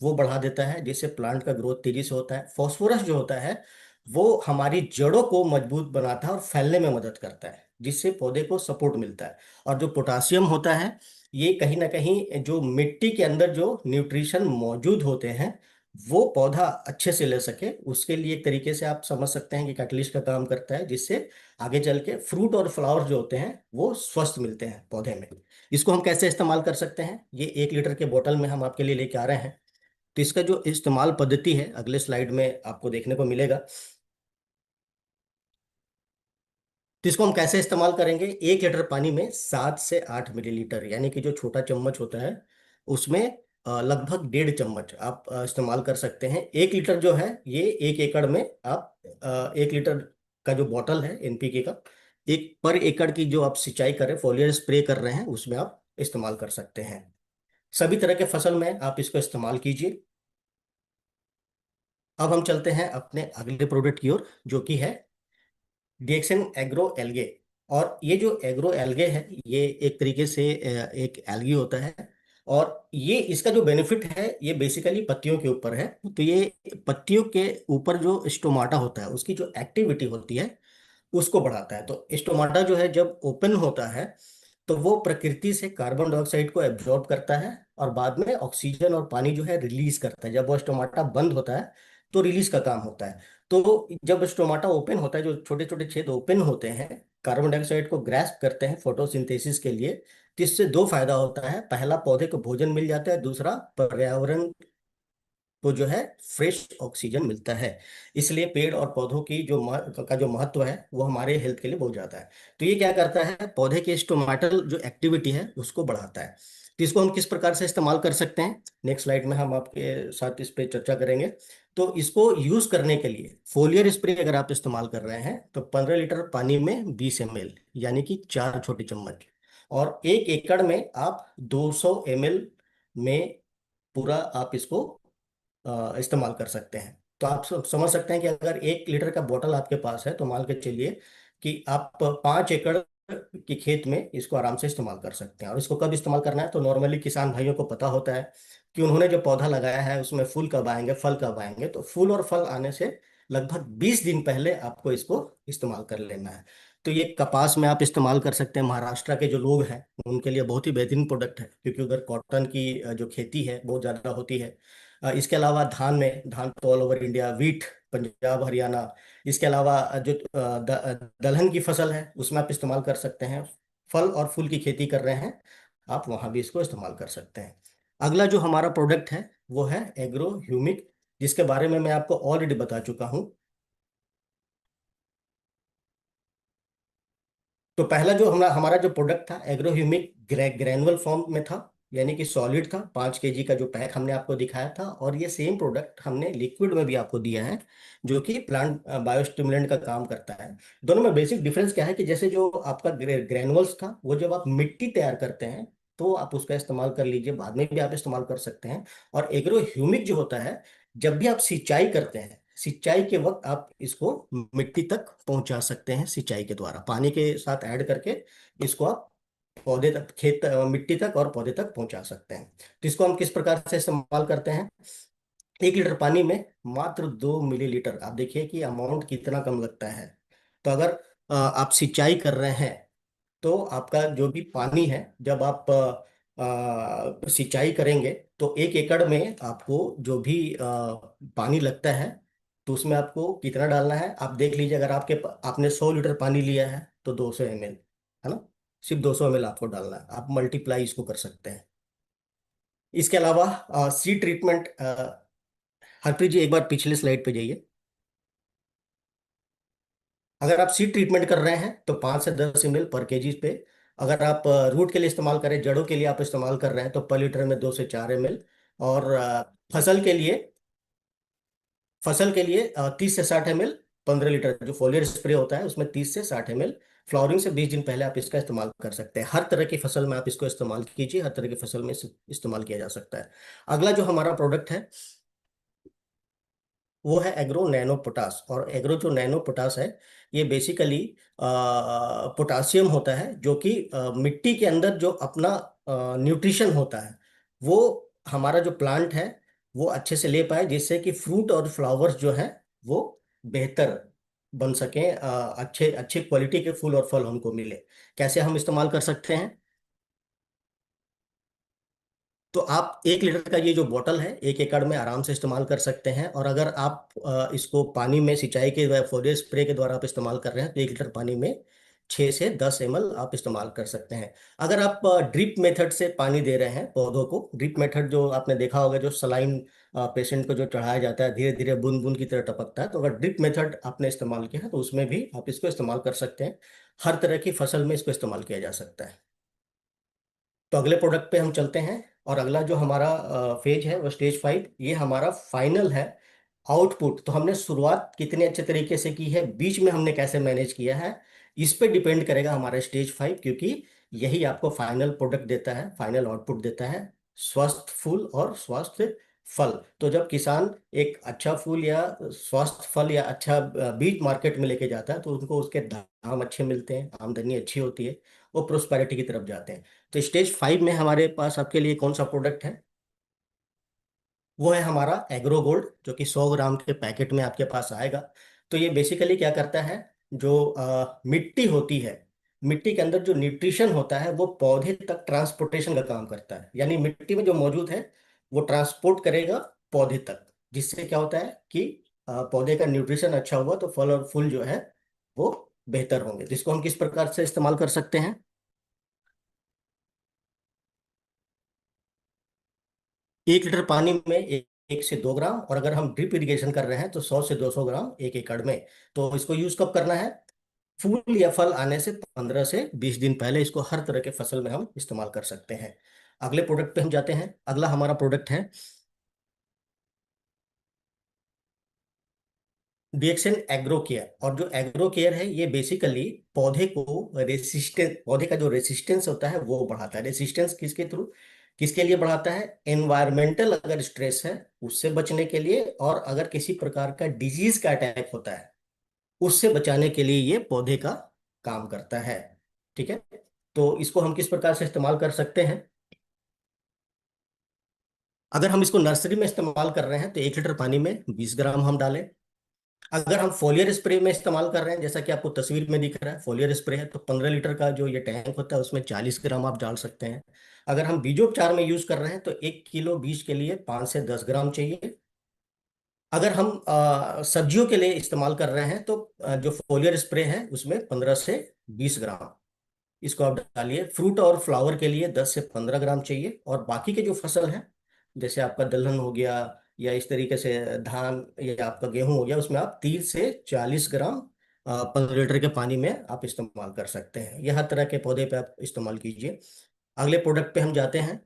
वो बढ़ा देता है, जिससे प्लांट का ग्रोथ तेजी से होता है। फॉस्फोरस जो होता है वो हमारी जड़ों को मजबूत बनाता है और फैलने में मदद करता है, जिससे पौधे को सपोर्ट मिलता है। और जो पोटासियम होता है ये कहीं ना कहीं जो मिट्टी के अंदर जो न्यूट्रिशन मौजूद होते हैं वो पौधा अच्छे से ले सके, उसके लिए एक तरीके से आप समझ सकते हैं कि कैटलिस्ट का काम करता है, जिससे आगे चल के फ्रूट और फ्लावर जो होते हैं वो स्वस्थ मिलते हैं पौधे में। इसको हम कैसे इस्तेमाल कर सकते हैं, ये 1 लीटर के बोतल में हम आपके लिए लेके आ रहे हैं। तो इसका जो इस्तेमाल पद्धति है अगले स्लाइड में आपको देखने को मिलेगा। तो इसको हम कैसे इस्तेमाल करेंगे, 1 लीटर पानी में 7 से 8 मिलीलीटर, यानी कि जो छोटा चम्मच होता है उसमें लगभग 1.5 चम्मच आप इस्तेमाल कर सकते हैं। 1 लीटर जो है ये 1 एकड़ में आप 1 लीटर का जो बॉटल है एनपीके का, एक पर एकड़ की जो आप सिंचाई कर रहे हैं, फोलियर स्प्रे कर रहे हैं, उसमें आप इस्तेमाल कर सकते हैं। सभी तरह के फसल में आप इसको इस्तेमाल कीजिए। अब हम चलते हैं अपने अगले प्रोडक्ट की ओर, जो कि है डीएक्सन एग्रो एल्गे। और ये जो एग्रो एल्गे है ये एक तरीके से एक एल्गी होता है। और ये इसका जो बेनिफिट है ये बेसिकली पत्तियों के ऊपर है। तो ये पत्तियों के ऊपर जो स्टोमाटा होता है उसकी जो एक्टिविटी होती है उसको बढ़ाता है। तो स्टोमाटा जो है जब ओपन होता है तो वो प्रकृति से कार्बन डाइऑक्साइड को एब्जॉर्ब करता है और बाद में ऑक्सीजन और पानी जो है रिलीज करता है। जब वो स्टोमाटा बंद होता है तो रिलीज का काम होता है। तो जब स्टोमाटा ओपन होता है, जो छोटे छोटे छेद ओपन होते हैं, कार्बन डाइऑक्साइड को ग्रैस्प करते हैं फोटोसिंथेसिस के लिए। तो इससे दो फायदा होता है, पहला पौधे को भोजन मिल जाता है, दूसरा पर्यावरण को जो है फ्रेश ऑक्सीजन मिलता है। इसलिए पेड़ और पौधों की जो का जो महत्व है वो हमारे हेल्थ के लिए बहुत ज्यादा है। तो ये क्या करता है, पौधे के स्टोमेटल जो एक्टिविटी है उसको बढ़ाता है। तो इसको हम किस प्रकार से इस्तेमाल कर सकते हैं, नेक्स्ट स्लाइड में हम आपके साथ इस पे चर्चा करेंगे। तो इसको यूज करने के लिए फोलियर स्प्रे अगर आप इस्तेमाल कर रहे हैं तो 15 लीटर पानी में 20 ml, यानी कि 4 छोटे चम्मच। और 1 एकड़ में आप 200 ml में पूरा आप इसको इस्तेमाल कर सकते हैं। तो आप समझ सकते हैं कि अगर 1 लीटर का बोतल आपके पास है तो मान के चलिए कि आप 5 एकड़ कि खेत में इसको आराम से इस्तेमाल कर सकते हैं। और इसको कब इस्तेमाल करना है, तो नॉर्मली किसान भाइयों को पता होता है कि उन्होंने जो पौधा लगाया है उसमें फूल कब आएंगे, फल कब आएंगे। तो फूल और फल आने से लगभग 20 दिन पहले आपको इसको इस्तेमाल कर लेना है। तो ये कपास में आप इस्तेमाल कर सकते हैं। महाराष्ट्र के जो लोग हैं उनके लिए बहुत ही बेहतरीन प्रोडक्ट है, क्योंकि उधर कॉटन की जो खेती है बहुत ज़्यादा होती है। इसके अलावा धान में, धान तो all over India, wheat Punjab Haryana. इसके अलावा जो दलहन की फसल है उसमें आप इस्तेमाल कर सकते हैं। फल और फूल की खेती कर रहे हैं आप, वहां भी इसको इस्तेमाल कर सकते हैं। अगला जो हमारा प्रोडक्ट है वो है एग्रो ह्यूमिक, जिसके बारे में मैं आपको ऑलरेडी बता चुका हूं। तो पहला जो हमारा हमारा जो प्रोडक्ट था एग्रोह्यूमिक, ग्रैनुअल फॉर्म में था, यानी कि सॉलिड था। 5 kg का जो पैक हमने आपको दिखाया था, और ये सेम प्रोडक्ट हमने लिक्विड में भी आपको दिया है, जो कि प्लांट बायोस्टिमुलेंट का काम करता है। दोनों में बेसिक डिफरेंस क्या है कि जैसे जो आपका ग्रैनुअल्स था वो जब आप मिट्टी तैयार करते हैं तो आप उसका इस्तेमाल कर लीजिए, बाद में भी आप इस्तेमाल कर सकते हैं। और एग्रो ह्यूमिक जो होता है, जब भी आप सिंचाई करते हैं, सिंचाई के वक्त आप इसको मिट्टी तक पहुंचा सकते हैं, सिंचाई के द्वारा पानी के साथ ऐड करके इसको आप पौधे तक, मिट्टी तक और पौधे तक पहुंचा सकते हैं। तो इसको हम किस प्रकार से इस्तेमाल करते हैं, 1 लीटर पानी में मात्र 2 मिलीलीटर। आप देखिए कि अमाउंट कितना कम लगता है। तो अगर आप सिंचाई कर रहे हैं तो आपका जो भी पानी है, जब आप सिंचाई करेंगे तो 1 एकड़ में आपको जो भी पानी लगता है, तो उसमें आपको कितना डालना है आप देख लीजिए। अगर आपने 100 लीटर पानी लिया है तो 200 ml, है ना, सिर्फ 200 ml आपको डालना है। आप मल्टीप्लाई इसको कर सकते हैं। इसके अलावा सीड ट्रीटमेंट, हरप्रीत जी एक बार पिछले स्लाइड पे जाइए। अगर आप सीड ट्रीटमेंट कर रहे हैं तो 5 से 10 ml पर केजी पे। अगर आप रूट के लिए इस्तेमाल करें, जड़ों के लिए आप इस्तेमाल कर रहे हैं, तो पर लीटर में 2 से 4 ml। और फसल के लिए, फसल के लिए 30 से 60 ml, 15 लीटर जो फोलियर स्प्रे होता है उसमें 30 से 60 ml। फ्लावरिंग से 20 दिन पहले आप इसका इस्तेमाल कर सकते हैं। हर तरह की फसल में आप इसको इस्तेमाल कीजिए, हर तरह की फसल में इस्तेमाल किया जा सकता है। अगला जो हमारा प्रोडक्ट है वो है एग्रो नैनो पोटास। और एग्रो जो नैनो पोटास है, ये बेसिकली पोटासियम होता है, जो कि मिट्टी के अंदर जो अपना न्यूट्रिशन होता है वो हमारा जो प्लांट है वो अच्छे से ले पाए, जिससे कि फ्रूट और फ्लावर्स जो है वो बेहतर बन सकें, अच्छे अच्छे क्वालिटी के फूल और फल हमको मिले। कैसे हम इस्तेमाल कर सकते हैं, तो आप 1 लीटर का ये जो बोतल है 1 एकड़ में आराम से इस्तेमाल कर सकते हैं। और अगर आप इसको पानी में सिंचाई के फोलियर स्प्रे के द्वारा आप इस्तेमाल कर रहे हैं तो 1 लीटर पानी में 6 से 10 ml आप इस्तेमाल कर सकते हैं। अगर आप ड्रिप मेथड से पानी दे रहे हैं पौधों को, ड्रिप मेथड जो आपने देखा होगा, जो सलाइन पेशेंट को जो चढ़ाया जाता है, धीरे धीरे बूंद बूंद की तरह टपकता है, तो अगर ड्रिप मेथड आपने इस्तेमाल किया है तो उसमें भी आप इसको इस्तेमाल कर सकते हैं। हर तरह की फसल में इसको इस्तेमाल किया जा सकता है। तो अगले प्रोडक्ट पे हम चलते हैं। और अगला जो हमारा फेज है वो स्टेज 5, ये हमारा फाइनल है। आउटपुट तो हमने शुरुआत कितने अच्छे तरीके से की है, बीच में हमने कैसे मैनेज किया है, इस पे डिपेंड करेगा हमारा स्टेज 5, क्योंकि यही आपको फाइनल प्रोडक्ट देता है, फाइनल आउटपुट देता है, स्वस्थ फूल और स्वस्थ फल। तो जब किसान एक अच्छा फूल या स्वस्थ फल या अच्छा बीज मार्केट में लेके जाता है तो उनको उसके दाम अच्छे मिलते हैं, आमदनी अच्छी होती है, वो प्रोस्पेरिटी की तरफ जाते हैं। तो स्टेज 5 में हमारे पास आपके लिए कौन सा प्रोडक्ट है, वो है हमारा एग्रो गोल्ड, जो कि 100 ग्राम के पैकेट में आपके पास आएगा। तो ये बेसिकली क्या करता है, जो मिट्टी होती है, मिट्टी के अंदर जो न्यूट्रिशन होता है वो पौधे तक ट्रांसपोर्टेशन का काम करता है। यानी मिट्टी में जो मौजूद है वो ट्रांसपोर्ट करेगा पौधे तक, जिससे क्या होता है कि पौधे का न्यूट्रिशन अच्छा हुआ तो फल और फूल जो है वो बेहतर होंगे। जिसको हम किस प्रकार से इस्तेमाल कर सकते हैं, 1 लीटर पानी में 1 से 2 ग्राम, और अगर हम ड्रिप इरिगेशन कर रहे हैं तो 100 से 200 ग्राम 1 एकड़ में। तो इसको यूज कब करना है, फूल या फल आने से 15 से 20 दिन पहले इसको हर तरह के फसल में हम इस्तेमाल कर सकते हैं। अगले प्रोडक्ट पे हम जाते हैं। अगला हमारा प्रोडक्ट है डीएक्सएन एग्रो केयर। और जो एग्रो केयर है ये बेसिकली पौधे को रेसिस्टेंस, पौधे का जो रेसिस्टेंस होता है वो बढ़ाता है। रेसिस्टेंस किसके थ्रू, किसके लिए बढ़ाता है, एनवायरमेंटल अगर स्ट्रेस है उससे बचने के लिए, और अगर किसी प्रकार का डिजीज का अटैक होता है उससे बचाने के लिए ये पौधे का काम करता है। ठीक है। तो इसको हम किस प्रकार से इस्तेमाल कर सकते हैं? अगर हम इसको नर्सरी में इस्तेमाल कर रहे हैं तो 1 लीटर पानी में 20 ग्राम हम डालें। अगर हम फोलियर स्प्रे में इस्तेमाल कर रहे हैं, जैसा कि आपको तस्वीर में दिख रहा है फोलियर स्प्रे है, तो 15 लीटर का जो ये टैंक होता है उसमें 40 ग्राम आप डाल सकते हैं। अगर हम बीजोपचार में यूज कर रहे हैं तो 1 किलो बीज के लिए 5 से 10 ग्राम चाहिए। अगर हम सब्जियों के लिए इस्तेमाल कर रहे हैं तो जो फोलियर स्प्रे है उसमें 15 से 20 ग्राम इसको आप डालिए। फ्रूट और फ्लावर के लिए 10 से 15 ग्राम चाहिए। और बाकी के जो फसल है, जैसे आपका दलहन हो गया या इस तरीके से धान या आपका गेहूं हो गया, उसमें आप 30 से 40 ग्राम 15 लीटर के पानी में आप इस्तेमाल कर सकते हैं। यह हर तरह के पौधे पे आप इस्तेमाल कीजिए। अगले प्रोडक्ट पे हम जाते हैं,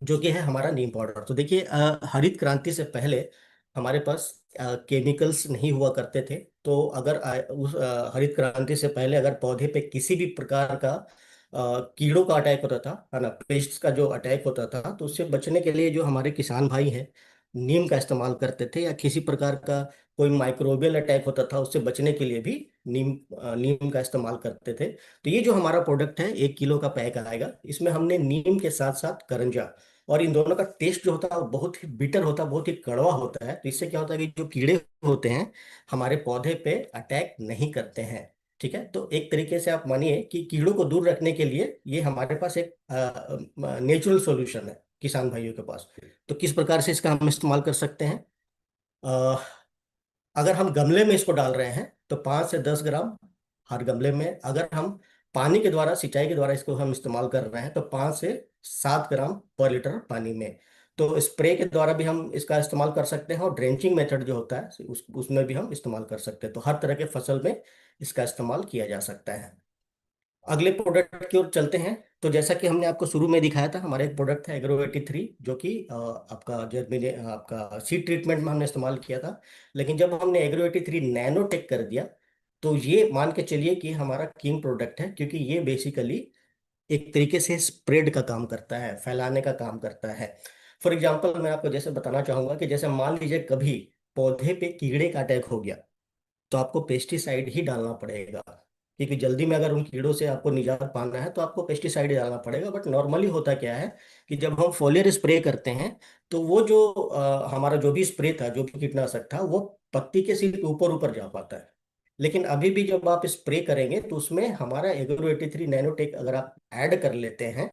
जो कि है हमारा नीम पाउडर। तो देखिए, हरित क्रांति से पहले हमारे पास केमिकल्स नहीं हुआ करते थे। तो अगर उस हरित क्रांति से पहले अगर पौधे पे किसी भी प्रकार का कीड़ों का अटैक होता था, है ना, पेस्ट का जो अटैक होता था, तो उससे बचने के लिए जो हमारे किसान भाई हैं नीम का इस्तेमाल करते थे। या किसी प्रकार का कोई माइक्रोबियल अटैक होता था, उससे बचने के लिए भी नीम नीम का इस्तेमाल करते थे। तो ये जो हमारा प्रोडक्ट है 1 किलो का पैक आएगा, इसमें हमने नीम के साथ साथ करंजा, और इन दोनों का टेस्ट जो होता है वो बहुत ही बिटर होता है, बहुत ही कड़वा होता है। तो इससे क्या होता है कि जो कीड़े होते हैं हमारे पौधे पे अटैक नहीं करते हैं। ठीक है। तो एक तरीके से आप मानिए कि कीड़ों को दूर रखने के लिए ये हमारे पास एक नेचुरल सॉल्यूशन है किसान भाइयों के पास। तो किस प्रकार से इसका हम इस्तेमाल कर सकते हैं? अगर हम गमले में इसको डाल रहे हैं तो 5 से 10 ग्राम हर गमले में। अगर हम पानी के द्वारा, सिंचाई के द्वारा इसको हम इस्तेमाल कर रहे हैं तो 5 से 7 ग्राम पर लीटर पानी में। तो स्प्रे के द्वारा भी हम इसका इस्तेमाल कर सकते हैं, और ड्रेंचिंग मेथड जो होता है उसमें भी हम इस्तेमाल कर सकते हैं। तो हर तरह के फसल में इसका इस्तेमाल किया जा सकता है। अगले प्रोडक्ट की ओर चलते हैं। तो जैसा कि हमने आपको शुरू में दिखाया था, हमारा एक प्रोडक्ट था एग्रो 83, जो कि आपका जर्मिने आपका सीड ट्रीटमेंट में हमने इस्तेमाल किया था। लेकिन जब हमने एग्रो 83 नैनो टेक कर दिया, तो ये मान के चलिए कि हमारा किंग प्रोडक्ट है, क्योंकि ये बेसिकली एक तरीके से स्प्रेड का काम करता है, फैलाने का काम करता है। फॉर एग्जाम्पल मैं आपको जैसे बताना चाहूंगा कि जैसे मान लीजिए कभी पौधे पे कीड़े का अटैक हो गया, तो आपको पेस्टिसाइड ही डालना पड़ेगा, क्योंकि जल्दी में अगर उन कीड़ों से आपको निजात पाना है तो आपको पेस्टिसाइड ही डालना पड़ेगा। बट नॉर्मली होता क्या है कि जब हम फोलियर स्प्रे करते हैं, तो वो जो हमारा जो भी स्प्रे था, जो भी कीटनाशक था, वो पत्ती के सिर्फ ऊपर ऊपर जा पाता है। लेकिन अभी भी जब आप स्प्रे करेंगे तो उसमें हमारा एग्रो 83 नैनोटेक अगर आप ऐड कर लेते हैं,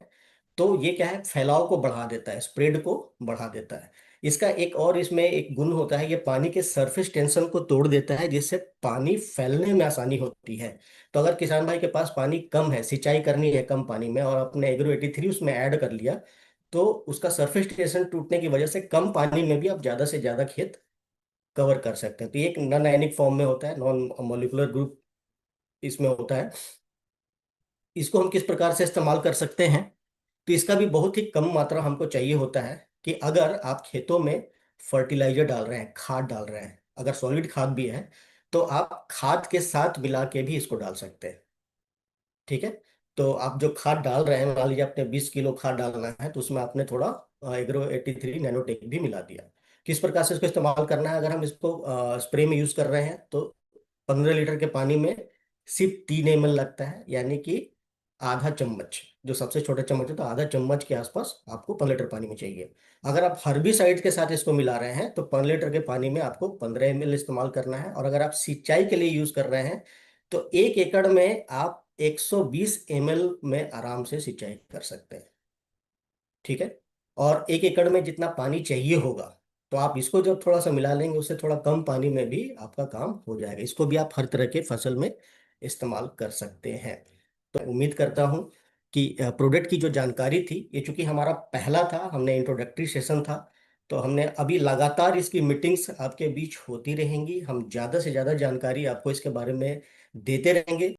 तो ये क्या है, फैलाव को बढ़ा देता है, स्प्रेड को बढ़ा देता है। इसका एक और इसमें एक गुण होता है, ये पानी के सरफेस टेंशन को तोड़ देता है, जिससे पानी फैलने में आसानी होती है। तो अगर किसान भाई के पास पानी कम है, सिंचाई करनी है कम पानी में, और आपने एग्रो 83 उसमें ऐड कर लिया, तो उसका सरफेस टेंशन टूटने की वजह से कम पानी में भी आप ज्यादा से ज्यादा खेत कवर कर सकते हैं। तो ये एक नॉन आयनिक फॉर्म में होता है, नॉन मॉलिक्यूलर ग्रुप इसमें होता है। इसको हम किस प्रकार से इस्तेमाल कर सकते हैं? तो इसका भी बहुत ही कम मात्रा हमको चाहिए होता है। कि अगर आप खेतों में फर्टिलाइजर डाल रहे हैं, खाद डाल रहे हैं, अगर सॉलिड खाद भी है, तो आप खाद के साथ मिला के भी इसको डाल सकते हैं। ठीक है। तो आप जो खाद डाल रहे हैं, मान लीजिए आपने 20 किलो खाद डालना है, तो उसमें आपने थोड़ा एग्रो 83 नैनोटेक भी मिला दिया। किस प्रकार से इसको इस्तेमाल करना है? अगर हम इसको स्प्रे में यूज कर रहे हैं तो 15 लीटर के पानी में सिर्फ 3 ml लगता है, यानी कि आधा चम्मच, जो सबसे छोटा चम्मच है, तो आधा चम्मच के आसपास आपको 15 लीटर पानी में चाहिए। अगर आप हर्बिसाइड के साथ इसको मिला रहे हैं तो 15 लीटर के पानी में आपको 15 ml इस्तेमाल करना है। और अगर आप सिंचाई के लिए यूज कर रहे हैं तो 1 एकड़ में आप 120 ml में आराम से सिंचाई कर सकते हैं। ठीक है। और 1 एकड़ में जितना पानी चाहिए होगा, तो आप इसको जब थोड़ा सा मिला लेंगे, उससे थोड़ा कम पानी में भी आपका काम हो जाएगा। इसको भी आप हर तरह के फसल में इस्तेमाल कर सकते हैं। तो उम्मीद करता हूं कि प्रोडक्ट की जो जानकारी थी, ये चूंकि हमारा पहला था, हमने इंट्रोडक्टरी सेशन था, तो हमने अभी लगातार इसकी मीटिंग्स आपके बीच होती रहेंगी। हम ज़्यादा से ज़्यादा जानकारी आपको इसके बारे में देते रहेंगे।